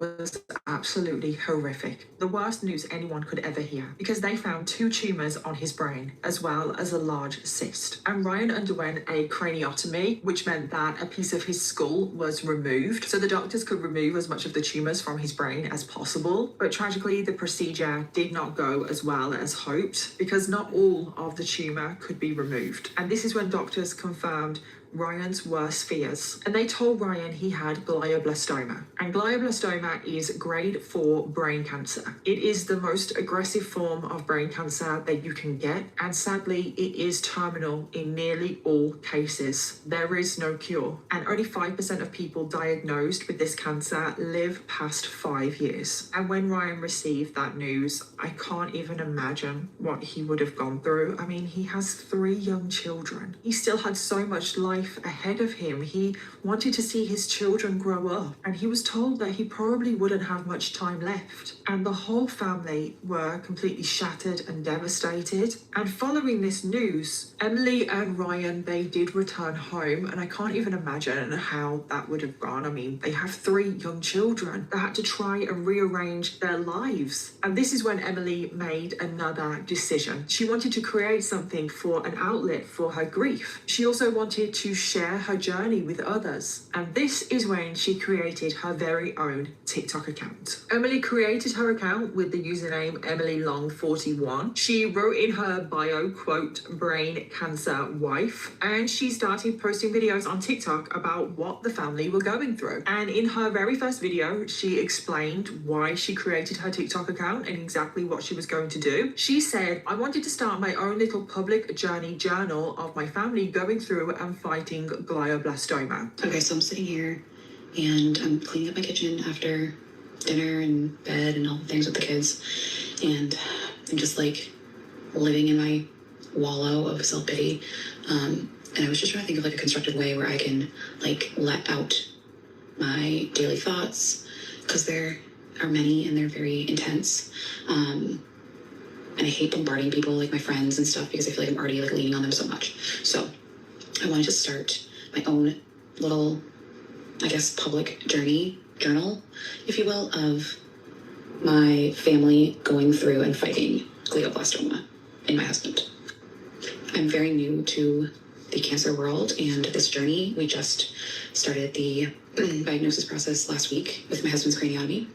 was absolutely horrific. The worst news anyone could ever hear, because they found 2 tumors on his brain as well as a large cyst. And Ryan underwent a craniotomy, which meant that a piece of his skull was removed so the doctors could remove as much of the tumors from his brain as possible. But tragically, the procedure did not go as well as hoped, because not all of the tumor could be removed. And this is when doctors confirmed Ryan's worst fears, and they told Ryan he had glioblastoma. And glioblastoma is grade 4 brain cancer. It is the most aggressive form of brain cancer that you can get, and sadly it is terminal in nearly all cases. There is no cure, and only 5% of people diagnosed with this cancer live past 5 years. And when Ryan received that news, I can't even imagine what he would have gone through. I mean, he has 3 young children. He still had so much life ahead of him. He wanted to see his children grow up, and he was told that he probably wouldn't have much time left. And the whole family were completely shattered and devastated. And following this news, Emily and Ryan, they did return home, and I can't even imagine how that would have gone. I mean, they have 3 young children. They had to try and rearrange their lives. And this is when Emily made another decision. She wanted to create something for an outlet for her grief. She also wanted to share her journey with others. And this is when she created her very own TikTok account. Emily created her account with the username EmilyLong41. She wrote in her bio, quote, brain cancer wife, and she started posting videos on TikTok about what the family were going through. And in her very first video, she explained why she created her TikTok account and exactly what she was going to do. She said, I wanted to start my own little public journey journal of my family going through and fighting glioblastoma. Okay, so I'm sitting here and I'm cleaning up my kitchen after dinner and bed and all the things with the kids, and I'm just like living in my wallow of self-pity, and I was just trying to think of like a constructive way where I can like let out my daily thoughts, because there are many and they're very intense, and I hate bombarding people like my friends and stuff because I feel like I'm already like leaning on them so much. So I wanted to start my own little, I guess, public journal, if you will, of my family going through and fighting glioblastoma and my husband. I'm very new to the cancer world and this journey. We just started the diagnosis process last week with my husband's craniotomy.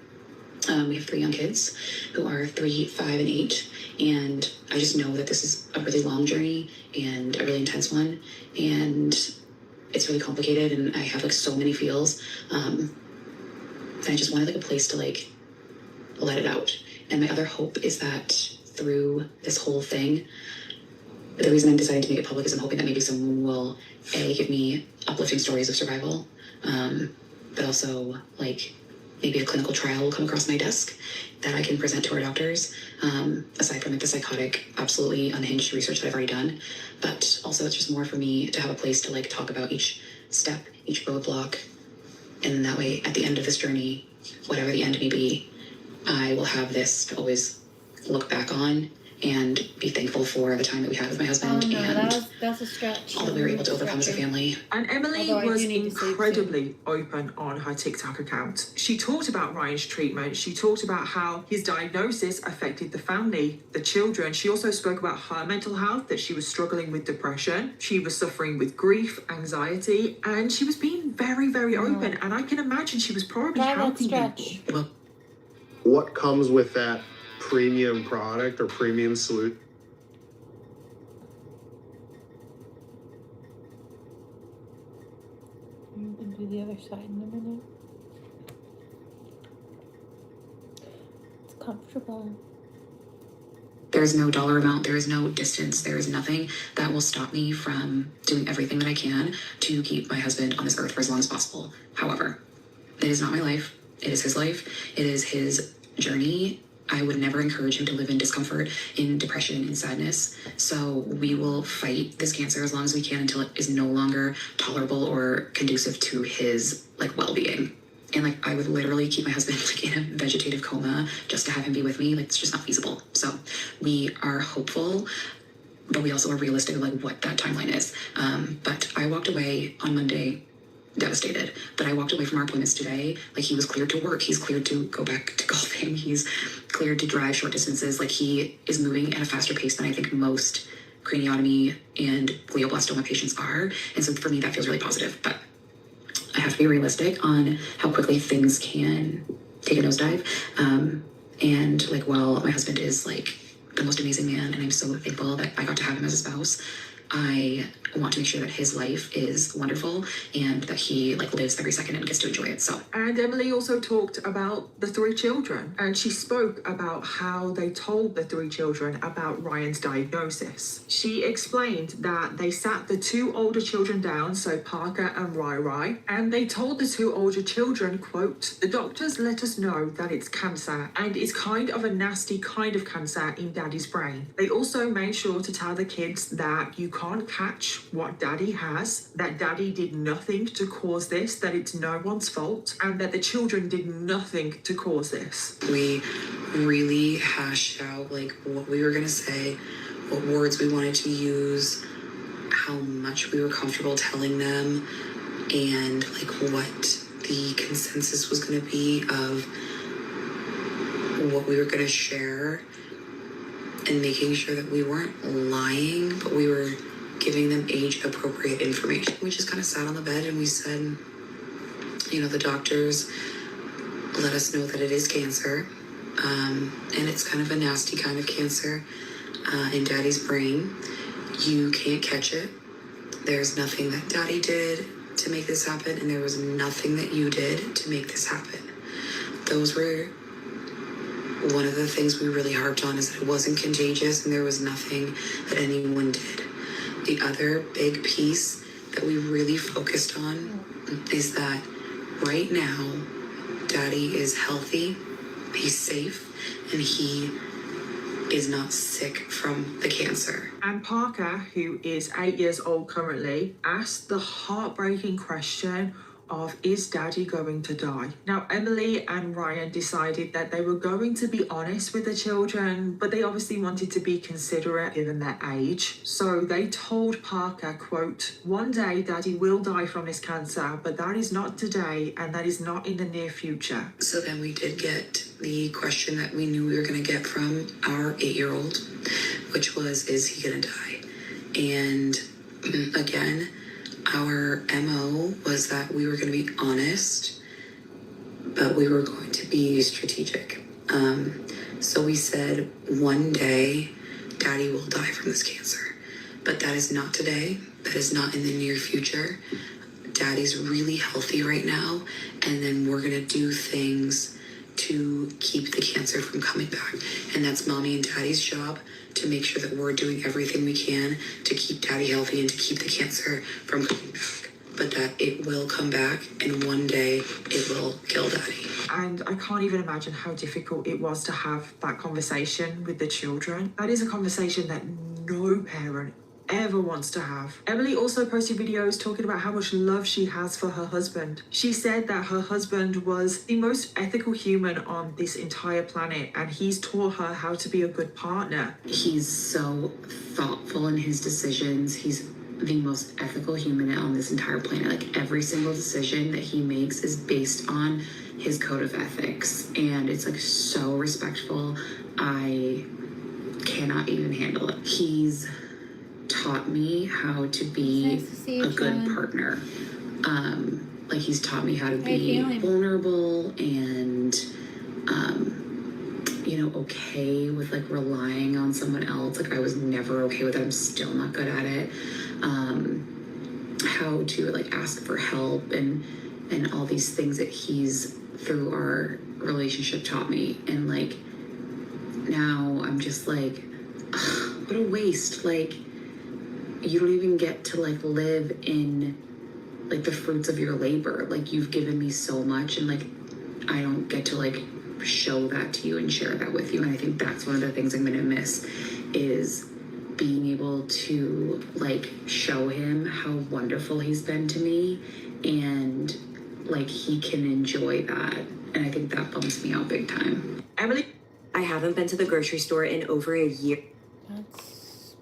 We have 3 young kids who are 3, 5, and 8. And I just know that this is a really long journey and a really intense one. And it's really complicated, and I have like so many feels. And I just wanted like a place to like let it out. And my other hope is that through this whole thing, the reason I'm deciding to make it public is I'm hoping that maybe someone will give me uplifting stories of survival, but also like maybe a clinical trial will come across my desk that I can present to our doctors, aside from like the psychotic, absolutely unhinged research that I've already done. But also it's just more for me to have a place to like talk about each step, each roadblock. And then that way, at the end of this journey, whatever the end may be, I will have this to always look back on and be thankful for the time that we had with my husband and that's a stretch. all that we were able to overcome as a family. And Emily Although I was do need to sleep incredibly open on her TikTok account. She talked about Ryan's treatment. She talked about how his diagnosis affected the family, the children. She also spoke about her mental health, that she was struggling with depression. She was suffering with grief, anxiety, and she was being very, very open. And I can imagine she was probably Try that helping stretch. people. Well, What comes with that premium product or premium solution? You can do the other side in a minute. It's comfortable. there is no dollar amount, there is no distance, there is nothing that will stop me from doing everything that I can to keep my husband on this earth for as long as possible. However, it is not my life. It is his life. It is his journey. I would never encourage him to live in discomfort, in depression, in sadness. So we will fight this cancer as long as we can until it is no longer tolerable or conducive to his well-being. And I would literally keep my husband in a vegetative coma just to have him be with me. It's just not feasible. So we are hopeful, but we also are realistic of what that timeline is. But I walked away on Monday devastated. But I walked away from our appointments today. He was cleared to work. He's cleared to go back to golfing. He's cleared to drive short distances. He is moving at a faster pace than I think most craniotomy and glioblastoma patients are. And so for me, that feels really positive. But I have to be realistic on how quickly things can take a nosedive. And while my husband is the most amazing man, and I'm so thankful that I got to have him as a spouse, I want to make sure that his life is wonderful and that he lives every second and gets to enjoy it. So. And Emily also talked about the 3 children, and she spoke about how they told the 3 children about Ryan's diagnosis. She explained that they sat the 2 older children down, so Parker and Rai, and they told the 2 older children, quote, "The doctors let us know that it's cancer, and it's kind of a nasty kind of cancer in Daddy's brain. They also made sure to tell the kids that you can't catch what Daddy has, that Daddy did nothing to cause this, that it's no one's fault, and that the children did nothing to cause this." We really hashed out what we were gonna say, what words we wanted to use, how much we were comfortable telling them, and what the consensus was gonna be of what we were gonna share, and making sure that we weren't lying, but we were giving them age-appropriate information. We just kind of sat on the bed and we said, the doctors let us know that it is cancer, and it's kind of a nasty kind of cancer in Daddy's brain. You can't catch it. There's nothing that Daddy did to make this happen, and there was nothing that you did to make this happen. Those were one of the things we really harped on, is that it wasn't contagious and there was nothing that anyone did. The other big piece that we really focused on is that right now, Daddy is healthy, he's safe, and he is not sick from the cancer. And Parker, who is 8 years old currently, asked the heartbreaking question of, is Daddy going to die? Now, Emily and Ryan decided that they were going to be honest with the children, but they obviously wanted to be considerate given their age. So they told Parker, quote, "One day Daddy will die from this cancer, but that is not today, and that is not in the near future." So then we did get the question that we knew we were going to get from our 8-year-old, which was, is he going to die? And again, our MO was that we were going to be honest, but we were going to be strategic. So we said, one day, Daddy will die from this cancer. But that is not today. That is not in the near future. Daddy's really healthy right now, and then we're going to do things to keep the cancer from coming back. And that's Mommy and Daddy's job, to make sure that we're doing everything we can to keep Daddy healthy and to keep the cancer from coming back. But that it will come back, and one day it will kill Daddy. And I can't even imagine how difficult it was to have that conversation with the children. That is a conversation that no parent ever wants to have. Emily also posted videos talking about how much love she has for her husband. She said that her husband was the most ethical human on this entire planet, and he's taught her how to be a good partner. He's so thoughtful in his decisions. He's the most ethical human on this entire planet. Like, every single decision that he makes is based on his code of ethics, and it's like so respectful. I cannot even handle it. He's taught me how to be Nice to see you, a good John. partner. Like, he's taught me how to How you be feeling? vulnerable and okay with like relying on someone else. Like, I was never okay with it. I'm still not good at it. How to like ask for help and all these things that he's through our relationship taught me. And like, now I'm just like, ugh, what a waste. Like, you don't even get to like live in like the fruits of your labor. Like, you've given me so much, and like, I don't get to like show that to you and share that with you. And I think that's one of the things I'm gonna miss, is being able to like show him how wonderful he's been to me, and like he can enjoy that. And I think that bums me out big time. Emily I haven't been to the grocery store in over a year. That's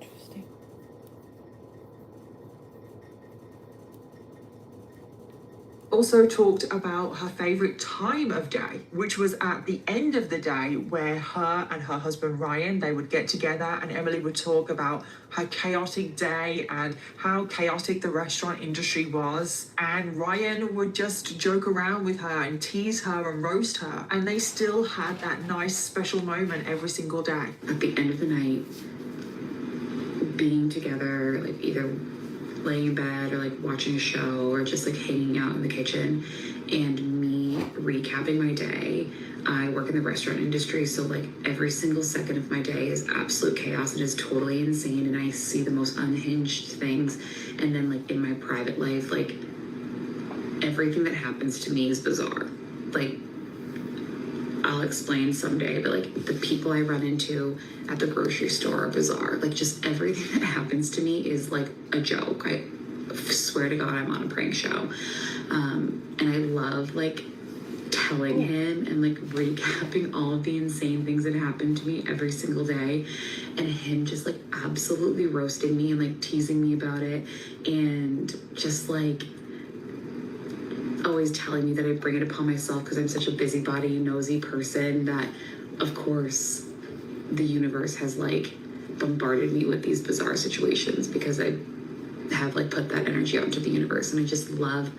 interesting. also talked about her favorite time of day, which was at the end of the day, where her and her husband Ryan, they would get together and Emily would talk about her chaotic day and how chaotic the restaurant industry was, and Ryan would just joke around with her and tease her and roast her, and they still had that nice special moment every single day. At the end of the night, being together, like either laying in bed or like watching a show or just like hanging out in the kitchen, and me recapping my day. I work in the restaurant industry, so like every single second of my day is absolute chaos and is totally insane, and I see the most unhinged things. And then like in my private life, like everything that happens to me is bizarre. Like, I'll explain someday, but like the people I run into at the grocery store are bizarre. Like, just everything that happens to me is like a joke. I swear to God, I'm on a prank show. And I love like telling him and like recapping all of the insane things that happen to me every single day, and him just like absolutely roasting me and like teasing me about it, and just like always telling me that I bring it upon myself because I'm such a busybody, nosy person, that of course the universe has like bombarded me with these bizarre situations because I have like put that energy out into the universe. And I just love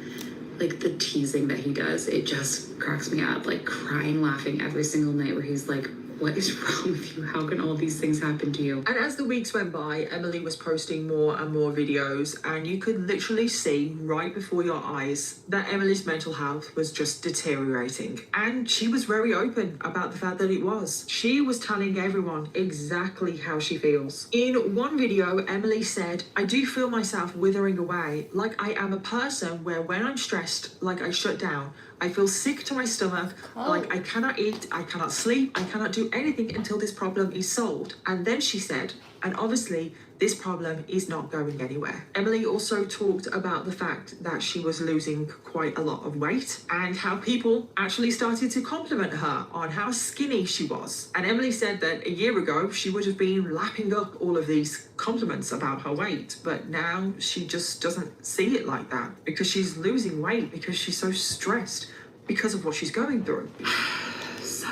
like the teasing that he does. It just cracks me up, like crying, laughing every single night, where he's like, what is wrong with you? How can all these things happen to you? And as the weeks went by, Emily was posting more and more videos, and you could literally see right before your eyes that Emily's mental health was just deteriorating. And she was very open about the fact that it was. She was telling everyone exactly how she feels. In one video, Emily said, I do feel myself withering away, like I am a person where when I'm stressed, like I shut down. I feel sick to my stomach, like I cannot eat, I cannot sleep, I cannot do anything until this problem is solved. And then she said, and obviously this problem is not going anywhere. Emily also talked about the fact that she was losing quite a lot of weight, and how people actually started to compliment her on how skinny she was. And Emily said that a year ago she would have been lapping up all of these compliments about her weight, but now she just doesn't see it like that, because she's losing weight because she's so stressed because of what she's going through. So,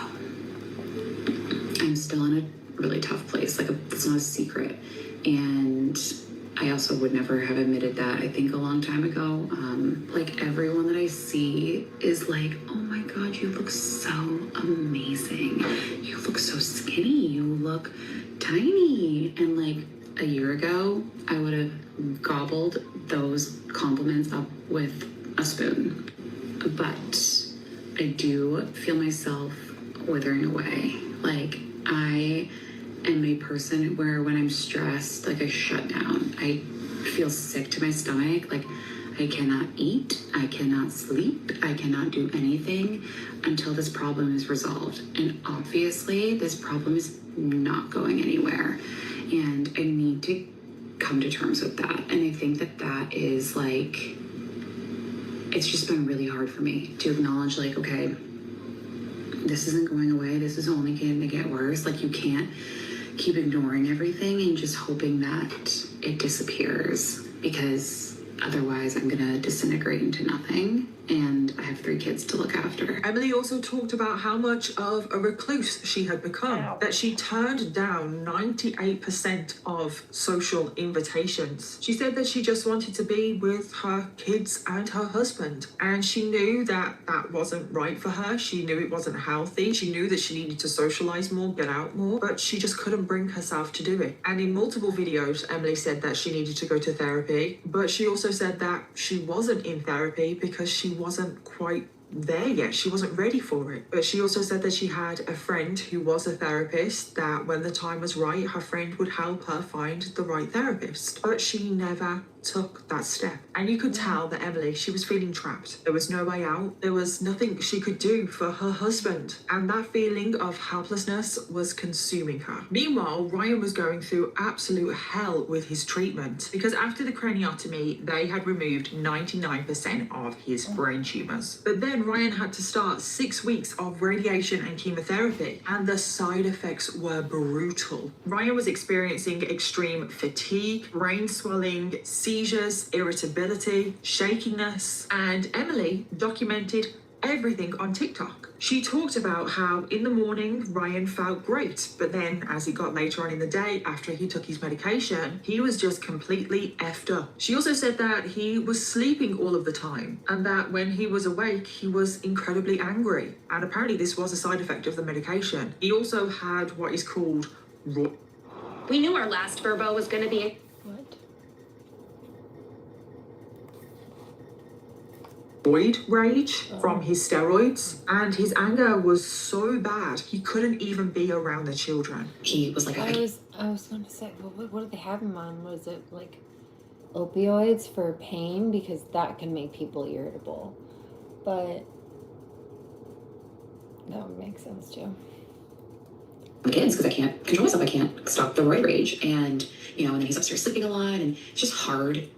I'm still in a really tough place. Like, it's not a secret. And I also would never have admitted that, I think, a long time ago. Like, everyone that I see is like, oh my God, you look so amazing. You look so skinny. You look tiny. And like a year ago, I would have gobbled those compliments up with a spoon. But I do feel myself withering away. Like, I am a person where when I'm stressed, like I shut down. I feel sick to my stomach. Like, I cannot eat, I cannot sleep, I cannot do anything until this problem is resolved. And obviously this problem is not going anywhere. And I need to come to terms with that. And I think that that is like, it's just been really hard for me to acknowledge, like, okay, this isn't going away. This is only going to get worse. Like, you can't keep ignoring everything and just hoping that it disappears, because otherwise I'm going to disintegrate into nothing. And I have 3 kids to look after. Emily also talked about how much of a recluse she had become, that she turned down 98% of social invitations. She said that she just wanted to be with her kids and her husband, and she knew that that wasn't right for her. She knew it wasn't healthy. She knew that she needed to socialize more, get out more, but she just couldn't bring herself to do it. And in multiple videos, Emily said that she needed to go to therapy, but she also said that she wasn't in therapy because she wasn't quite there yet. She wasn't ready for it. But she also said that she had a friend who was a therapist, that when the time was right, her friend would help her find the right therapist. But she never took that step. And you could tell that Emily, she was feeling trapped. There was no way out. There was nothing she could do for her husband. And that feeling of helplessness was consuming her. Meanwhile, Ryan was going through absolute hell with his treatment, because after the craniotomy, they had removed 99% of his brain tumors. But then Ryan had to start 6 weeks of radiation and chemotherapy, and the side effects were brutal. Ryan was experiencing extreme fatigue, brain swelling, seizures, irritability, shakiness, and Emily documented everything on TikTok. She talked about how in the morning Ryan felt great, but then as it got later on in the day after he took his medication, he was just completely effed up. She also said that he was sleeping all of the time, and that when he was awake, he was incredibly angry. And apparently this was a side effect of the medication. He also had what is called We knew our last Verbo was going to be What? roid rage from his steroids, and his anger was so bad he couldn't even be around the children. He was like, I was going to say, well, what did they have him on? Was it like opioids for pain? Because that can make people irritable. But that would make sense too. the kids, because I can't control myself. I can't stop the roid rage. And, you know, and then he's upstairs sleeping a lot, and it's just hard.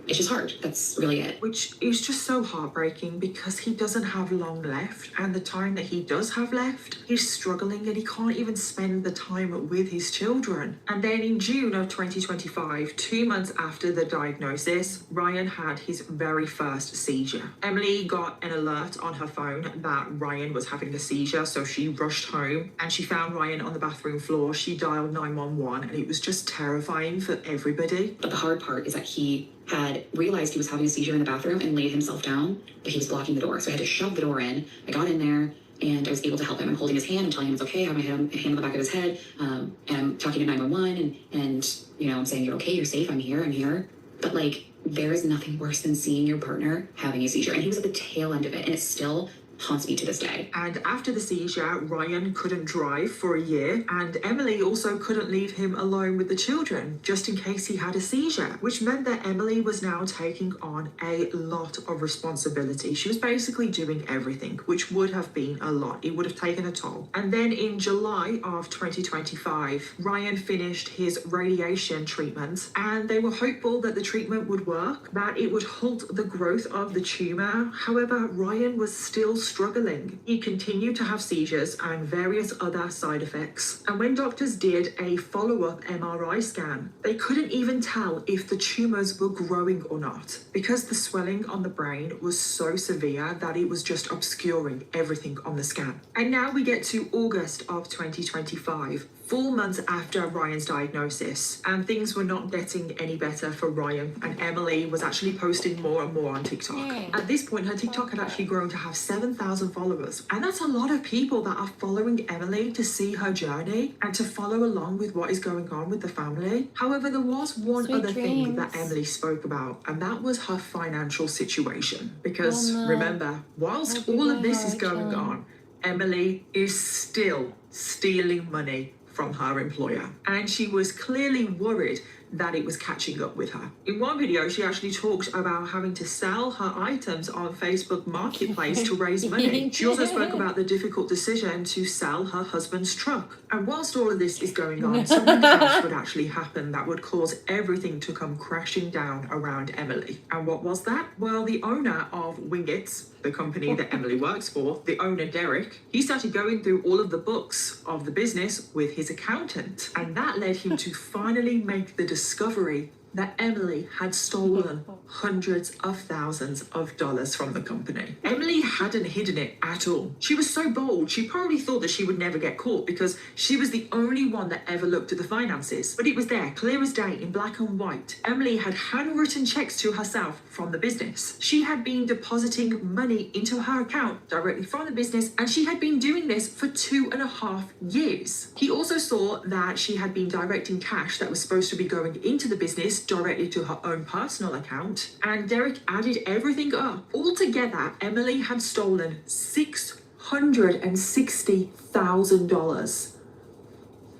It's just hard. That's really it. Which is just so heartbreaking, because he doesn't have long left, and the time that he does have left, he's struggling and he can't even spend the time with his children. And then in June of 2025, 2 months after the diagnosis, Ryan had his very first seizure. Emily got an alert on her phone that Ryan was having a seizure, so she rushed home and she found Ryan on the bathroom floor. She dialed 911, and it was just terrifying for everybody. But the hard part is that he had realized he was having a seizure in the bathroom and laid himself down, but he was blocking the door. So I had to shove the door in. I got in there and I was able to help him. I'm holding his hand and telling him it's okay. I have my hand on the back of his head. And I'm talking to 911 and, you know, I'm saying, you're okay, you're safe, I'm here. But like, there is nothing worse than seeing your partner having a seizure. And he was at the tail end of it, and it still haunts me to this day. And after the seizure, Ryan couldn't drive for a year, and Emily also couldn't leave him alone with the children, just in case he had a seizure, which meant that Emily was now taking on a lot of responsibility. She was basically doing everything, which would have been a lot. It would have taken a toll. And then in July of 2025, Ryan finished his radiation treatment, and they were hopeful that the treatment would work, that it would halt the growth of the tumor. However, Ryan was still struggling. He continued to have seizures and various other side effects. And when doctors did a follow-up MRI scan, they couldn't even tell if the tumors were growing or not, because the swelling on the brain was so severe that it was just obscuring everything on the scan. And now we get to August of 2025. 4 months after Ryan's diagnosis, and things were not getting any better for Ryan, and Emily was actually posting more and more on TikTok. At this point, her TikTok had actually grown to have 7,000 followers, and that's a lot of people that are following Emily to see her journey and to follow along with what is going on with the family. However, there was one Sweet other thing dreams. that Emily spoke about, and that was her financial situation. Because remember, whilst all of this is going on, Emily is still stealing money from her employer. And she was clearly worried that it was catching up with her. In one video, she actually talked about having to sell her items on Facebook Marketplace to raise money. She also spoke about the difficult decision to sell her husband's truck. And whilst all of this is going on, something else would actually happen that would cause everything to come crashing down around Emily. And what was that? Well, the owner of Wingits, the company that Emily works for, the owner Derek, he started going through all of the books of the business with his accountant. And that led him to finally make the discovery that Emily had stolen hundreds of thousands of dollars from the company. Emily hadn't hidden it at all. She was so bold, she probably thought that she would never get caught because she was the only one that ever looked at the finances. But it was there, clear as day, in black and white. Emily had handwritten checks to herself from the business. She had been depositing money into her account directly from the business, and she had been doing this for 2.5 years. He also saw that she had been directing cash that was supposed to be going into the business directly to her own personal account, and Derek added everything up. Altogether, Emily had stolen $660,000.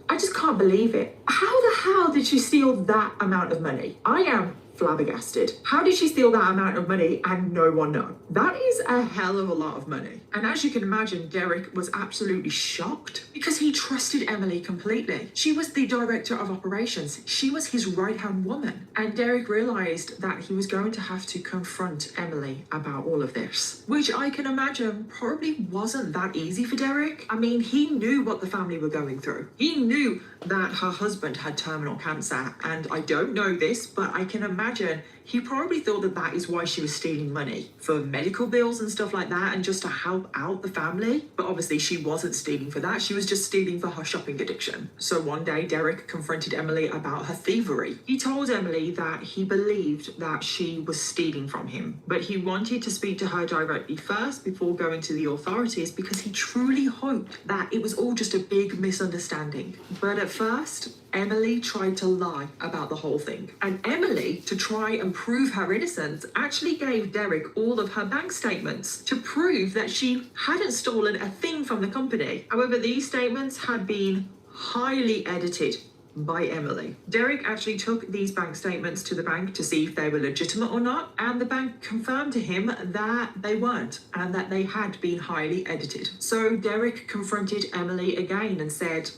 I just can't believe it. How the hell did she steal that amount of money? I am flabbergasted. How did she steal that amount of money and no one know? That is a hell of a lot of money. And as you can imagine, Derek was absolutely shocked because he trusted Emily completely. She was the director of operations. She was his right-hand woman. And Derek realized that he was going to have to confront Emily about all of this, which I can imagine probably wasn't that easy for Derek. I mean, he knew what the family were going through. He knew that her husband had terminal cancer, and I don't know this, but I can imagine he probably thought that that is why she was stealing money for medical bills and stuff like that, and just to help out the family. But obviously she wasn't stealing for that. She was just stealing for her shopping addiction. So one day Derek confronted Emily about her thievery. He told Emily that he believed that she was stealing from him, but he wanted to speak to her directly first before going to the authorities because he truly hoped that it was all just a big misunderstanding. But at first, Emily tried to lie about the whole thing. And Emily, to try and prove her innocence, actually gave Derek all of her bank statements to prove that she hadn't stolen a thing from the company. However, these statements had been highly edited by Emily. Derek actually took these bank statements to the bank to see if they were legitimate or not, and the bank confirmed to him that they weren't and that they had been highly edited. So Derek confronted Emily again and said,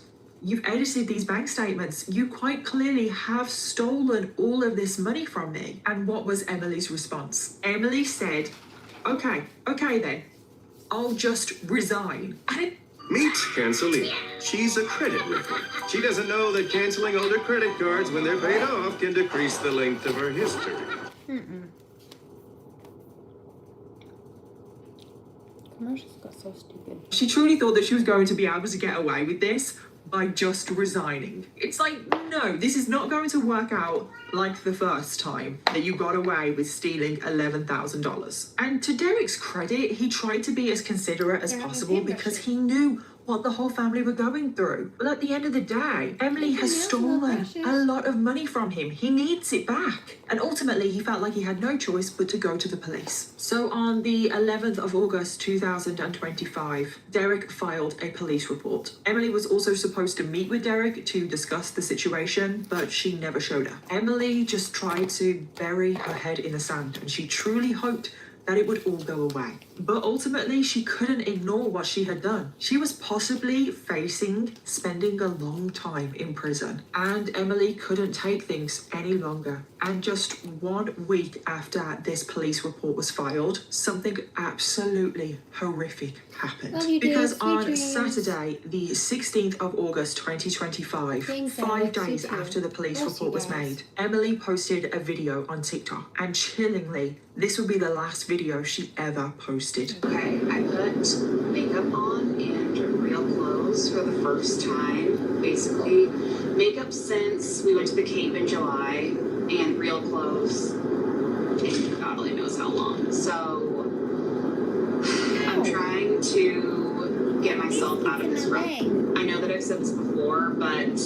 "You've edited these bank statements. You quite clearly have stolen all of this money from me." And what was Emily's response? Emily said, okay then, I'll just resign. And Meet Cancelee. She's a credit record. She doesn't know that canceling older credit cards when they're paid off can decrease the length of her history. Commercials got so stupid. she truly thought that she was going to be able to get away with this by just resigning. It's like, no, this is not going to work out like the first time that you got away with stealing $11,000. And to Derek's credit, he tried to be as considerate as possible because he knew what the whole family were going through. But at the end of the day, Emily has stolen a lot of money from him. He needs it back. And ultimately, he felt like he had no choice but to go to the police. So on the 11th of August 2025, Derek filed a police report. Emily was also supposed to meet with Derek to discuss the situation, but she never showed up. Emily just tried to bury her head in the sand, and she truly hoped that it would all go away. But ultimately, she couldn't ignore what she had done. She was possibly facing spending a long time in prison, and Emily couldn't take things any longer. And just 1 week after this police report was filed, something absolutely horrific happened. Because on Saturday, the 16th of August 2025, 5 days after the police report was made, Emily posted a video on TikTok, and chillingly, this would be the last video she ever posted. Okay, I put makeup on and real clothes for the first time. Basically, makeup since we went to the Cape in July, and real clothes in God only knows how long. So I'm trying to get myself out of this rut. I know that I've said this before, but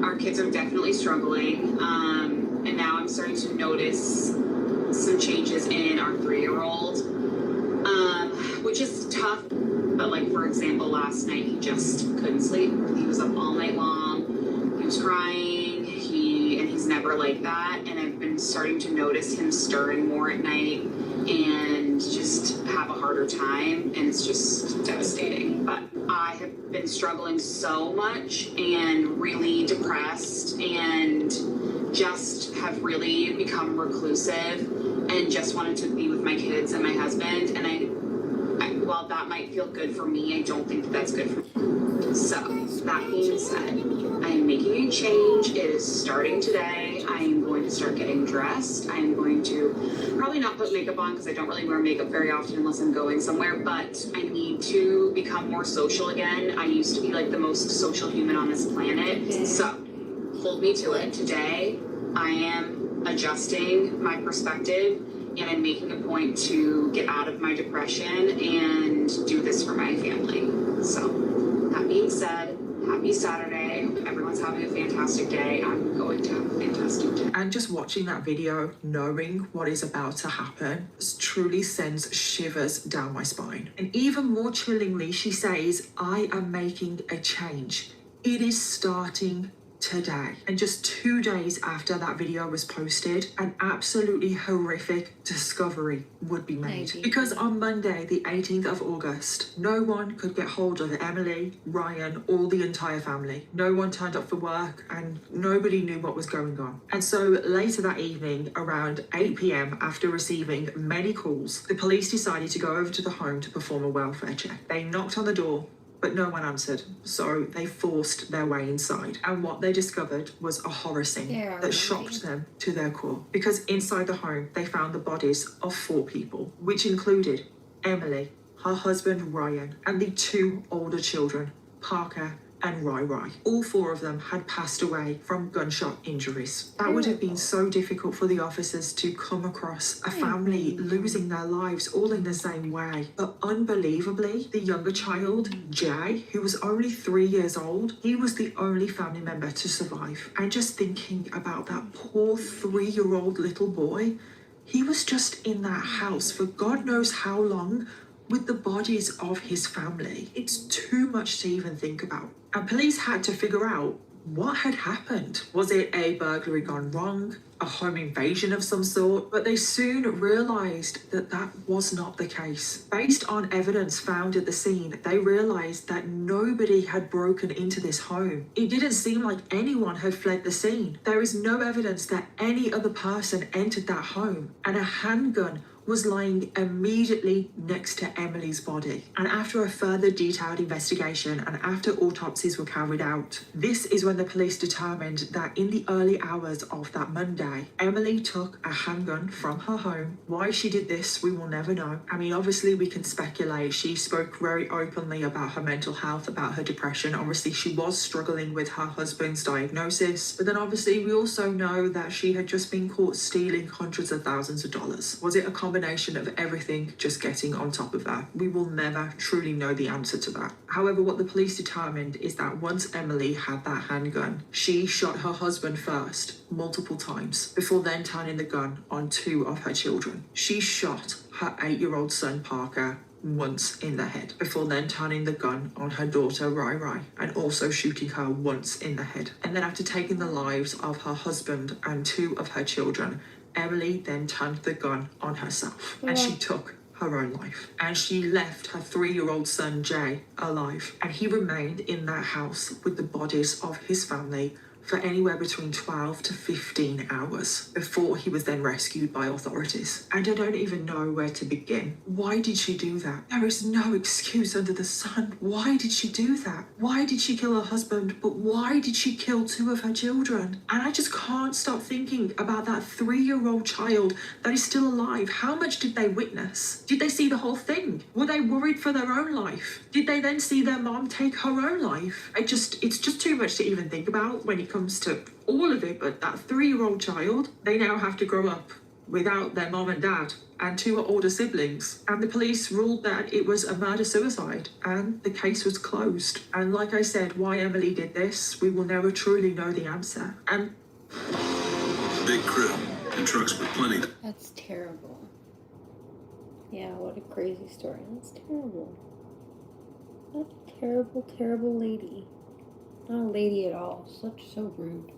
our kids are definitely struggling. And now I'm starting to notice some changes in our 3-year-old, which is tough. But like, for example, last night he just couldn't sleep. He was up all night long. He was crying. He's never never like that, and I've been starting to notice him stirring more at night and just have a harder time, and it's just devastating. But I have been struggling so much and really depressed, and just have really become reclusive and just wanted to be with my kids and my husband. And I while that might feel good for me, I don't think that that's good for me. So that being said, I am making a change. It is starting today. I am going to start getting dressed. I am going to probably not put makeup on because I don't really wear makeup very often unless I'm going somewhere, but I need to become more social again. I used to be like the most social human on this planet. So hold me to it. Today, I am adjusting my perspective, and I'm making a point to get out of my depression and do this for my family. So that being said, happy Saturday. Hope everyone's having a fantastic day. I'm going to have a fantastic day. And just watching that video, knowing what is about to happen, truly sends shivers down my spine. And even more chillingly, she says, I am making a change. It is starting today. And just 2 days after that video was posted, an absolutely horrific discovery would be made. Because on Monday, the 18th of August, no one could get hold of Emily, Ryan, or the entire family. No one turned up for work and nobody knew what was going on. And so later that evening, around 8 p.m, after receiving many calls, the police decided to go over to the home to perform a welfare check. They knocked on the door, but no one answered, so they forced their way inside. And what they discovered was a horror scene that shocked them to their core. Because inside the home, they found the bodies of 4 people, which included Emily, her husband Ryan, and the 2 older children, Parker and Rai. All 4 of them had passed away from gunshot injuries. That would have been so difficult for the officers to come across a family losing their lives all in the same way. But unbelievably, the younger child, Jay, who was only 3 years old, he was the only family member to survive. And just thinking about that poor 3-year-old little boy, he was just in that house for God knows how long, with the bodies of his family. It's too much to even think about. And police had to figure out what had happened. Was it a burglary gone wrong? A home invasion of some sort? But they soon realised that that was not the case. Based on evidence found at the scene, they realised that nobody had broken into this home. It didn't seem like anyone had fled the scene. There is no evidence that any other person entered that home, and a handgun was lying immediately next to Emily's body. And after a further detailed investigation and after autopsies were carried out, this is when the police determined that in the early hours of that Monday, Emily took a handgun from her home. Why she did this, we will never know. I mean, obviously we can speculate. She spoke very openly about her mental health, about her depression. Obviously she was struggling with her husband's diagnosis, but then obviously we also know that she had just been caught stealing hundreds of thousands of dollars. Was it a combination of everything just getting on top of that? We will never truly know the answer to that. However, what the police determined is that once Emily had that handgun, she shot her husband first, multiple times, before then turning the gun on 2 of her children. She shot her 8-year-old son Parker once in the head, before then turning the gun on her daughter Rai and also shooting her once in the head. And then after taking the lives of her husband and 2 of her children, Emily then turned the gun on herself and she took her own life. And she left her 3-year-old son Jay alive, and he remained in that house with the bodies of his family for anywhere between 12 to 15 hours before he was then rescued by authorities. And I don't even know where to begin. Why did she do that? There is no excuse under the sun. Why did she do that? Why did she kill her husband? But why did she kill 2 of her children? And I just can't stop thinking about that 3-year-old child that is still alive. How much did they witness? Did they see the whole thing? Were they worried for their own life? Did they then see their mom take her own life? It's just too much to even think about when it comes to all of it. But that 3-year-old child, they now have to grow up without their mom and dad and 2 older siblings. And the police ruled that it was a murder-suicide and the case was closed. And like I said, why Emily did this, we will never truly know the answer. And big crib and trucks with plenty. That's terrible. Yeah, what a crazy story. That's terrible. What a terrible, terrible lady. Not a lady at all. So rude.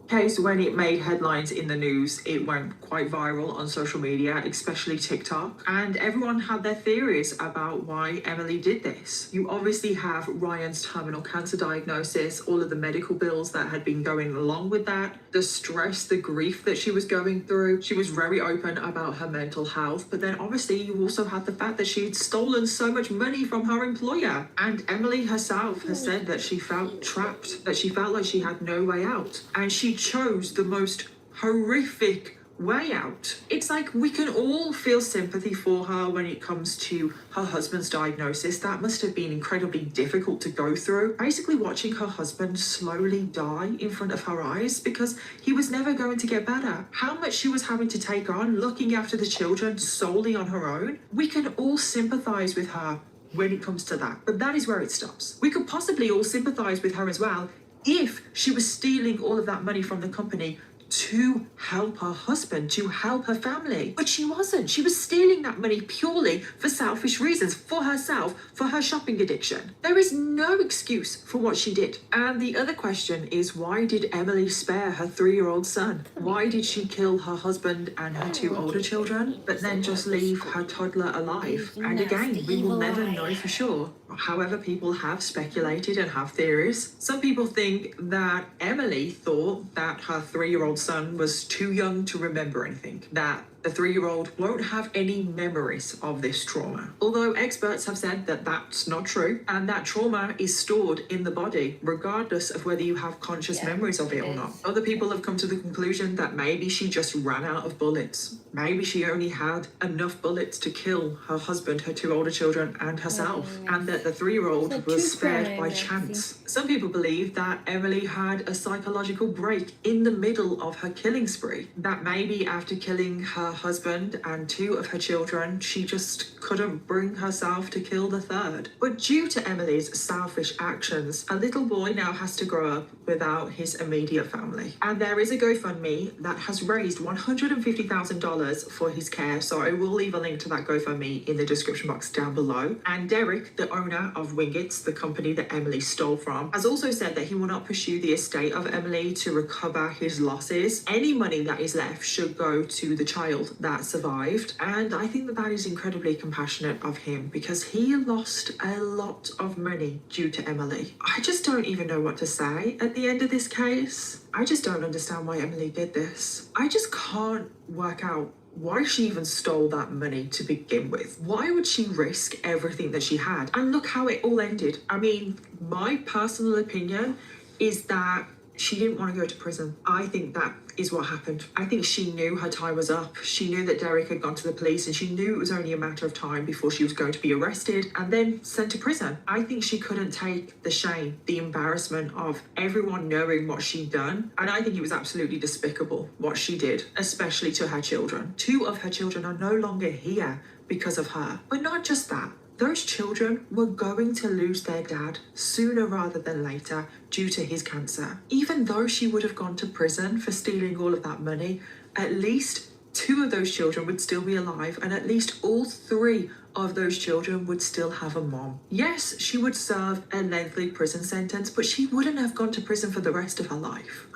Case, when it made headlines in the news, it went quite viral on social media, especially TikTok, and everyone had their theories about why Emily did this. You obviously have Ryan's terminal cancer diagnosis, all of the medical bills that had been going along with that, the stress, the grief that she was going through. She was very open about her mental health, but then obviously you also had the fact that she'd stolen so much money from her employer. And Emily herself has said that she felt trapped, that she felt like she had no way out, and she chose the most horrific way out. It's like we can all feel sympathy for her when it comes to her husband's diagnosis. That must have been incredibly difficult to go through. Basically watching her husband slowly die in front of her eyes because he was never going to get better. How much she was having to take on, looking after the children solely on her own. We can all sympathize with her when it comes to that, but that is where it stops. We could possibly all sympathize with her as well if she was stealing all of that money from the company to help her husband, to help her family. But she wasn't. She was stealing that money purely for selfish reasons, for herself, for her shopping addiction. There is no excuse for what she did. And the other question is, why did Emily spare her 3-year-old son? Why did she kill her husband and her 2 older children, but then just leave her toddler alive? And again, we will never know for sure. However, people have speculated and have theories. Some people think that Emily thought that her 3-year-old son was too young to remember anything, that the 3-year-old won't have any memories of this trauma. Although experts have said that that's not true, and that trauma is stored in the body, regardless of whether you have conscious memories of it or not. Other people have come to the conclusion that maybe she just ran out of bullets. Maybe she only had enough bullets to kill her husband, her 2 older children, and herself, and that the 3-year-old was spared by chance. Some people believe that Emily had a psychological break in the middle of her killing spree, that maybe after killing her husband and 2 of her children, she just couldn't bring herself to kill the 3rd. But due to Emily's selfish actions, a little boy now has to grow up without his immediate family. And there is a GoFundMe that has raised $150,000 for his care, so I will leave a link to that GoFundMe in the description box down below. And Derek, the owner of Wingits, the company that Emily stole from, has also said that he will not pursue the estate of Emily to recover his losses. Any money that is left should go to the child that survived, and I think that is incredibly compassionate of him because he lost a lot of money due to Emily. I just don't even know what to say at the end of this case. I just don't understand why Emily did this. I just can't work out why she even stole that money to begin with. Why would she risk everything that she had? And look how it all ended. I mean, my personal opinion is that she didn't want to go to prison. I think that is what happened. I think she knew her time was up. She knew that Derek had gone to the police and she knew it was only a matter of time before she was going to be arrested and then sent to prison. I think she couldn't take the shame, the embarrassment of everyone knowing what she'd done. And I think it was absolutely despicable what she did, especially to her children. 2 of her children are no longer here because of her. But not just that. Those children were going to lose their dad sooner rather than later due to his cancer. Even though she would have gone to prison for stealing all of that money, at least 2 of those children would still be alive, and at least all 3 of those children would still have a mom. Yes, she would serve a lengthy prison sentence, but she wouldn't have gone to prison for the rest of her life.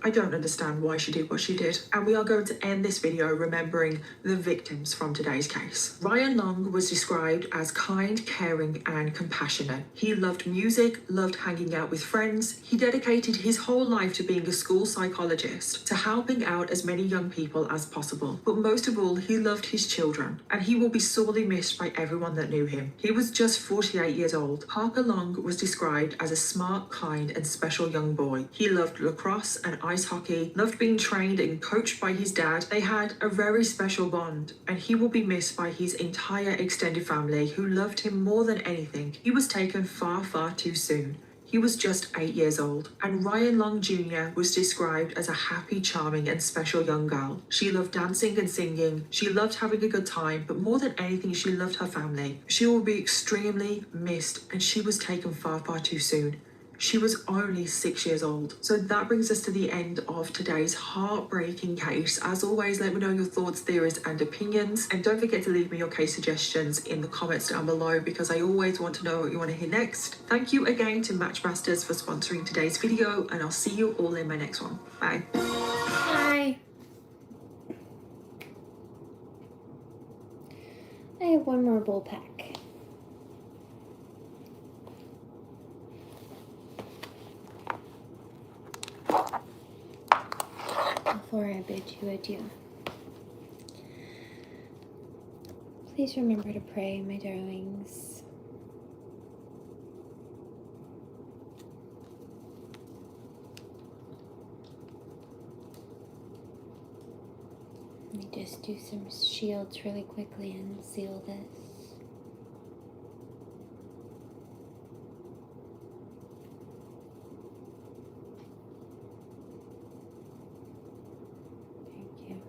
I don't understand why she did what she did. And we are going to end this video remembering the victims from today's case. Ryan Long was described as kind, caring, and compassionate. He loved music, loved hanging out with friends. He dedicated his whole life to being a school psychologist, to helping out as many young people as possible. But most of all, he loved his children, and he will be sorely missed by everyone that knew him. He was just 48 years old. Parker Long was described as a smart, kind, and special young boy. He loved lacrosse and ice hockey, loved being trained and coached by his dad. They had a very special bond, and he will be missed by his entire extended family who loved him more than anything. He was taken far, far too soon. He was just 8 years old, and Ryan Long Jr. was described as a happy, charming, and special young girl. She loved dancing and singing. She loved having a good time, but more than anything, she loved her family. She will be extremely missed, and she was taken far, far too soon. She was only 6 years old. So that brings us to the end of today's heartbreaking case. As always, let me know your thoughts, theories, and opinions. And don't forget to leave me your case suggestions in the comments down below, because I always want to know what you want to hear next. Thank you again to Matchmasters for sponsoring today's video, and I'll see you all in my next one. Bye. Hi. I have one more bowl pack. Before I bid you adieu, please remember to pray, my darlings. Let me just do some shields really quickly and seal this. Thank you.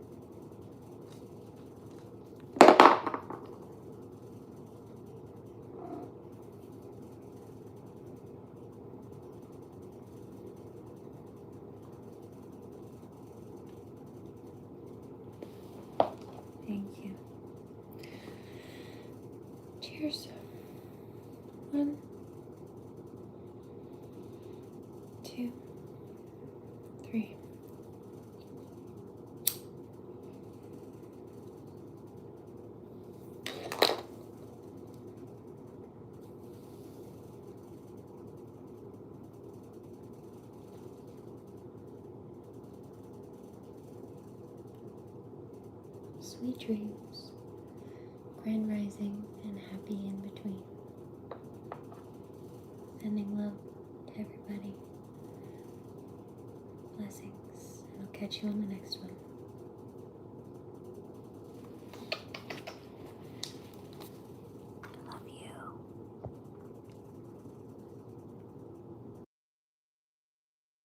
Thank you. Cheers. 1, 2, 3. Sweet dreams, grand rising, and happy in between. Sending love to everybody. Blessings. And I'll catch you on the next one.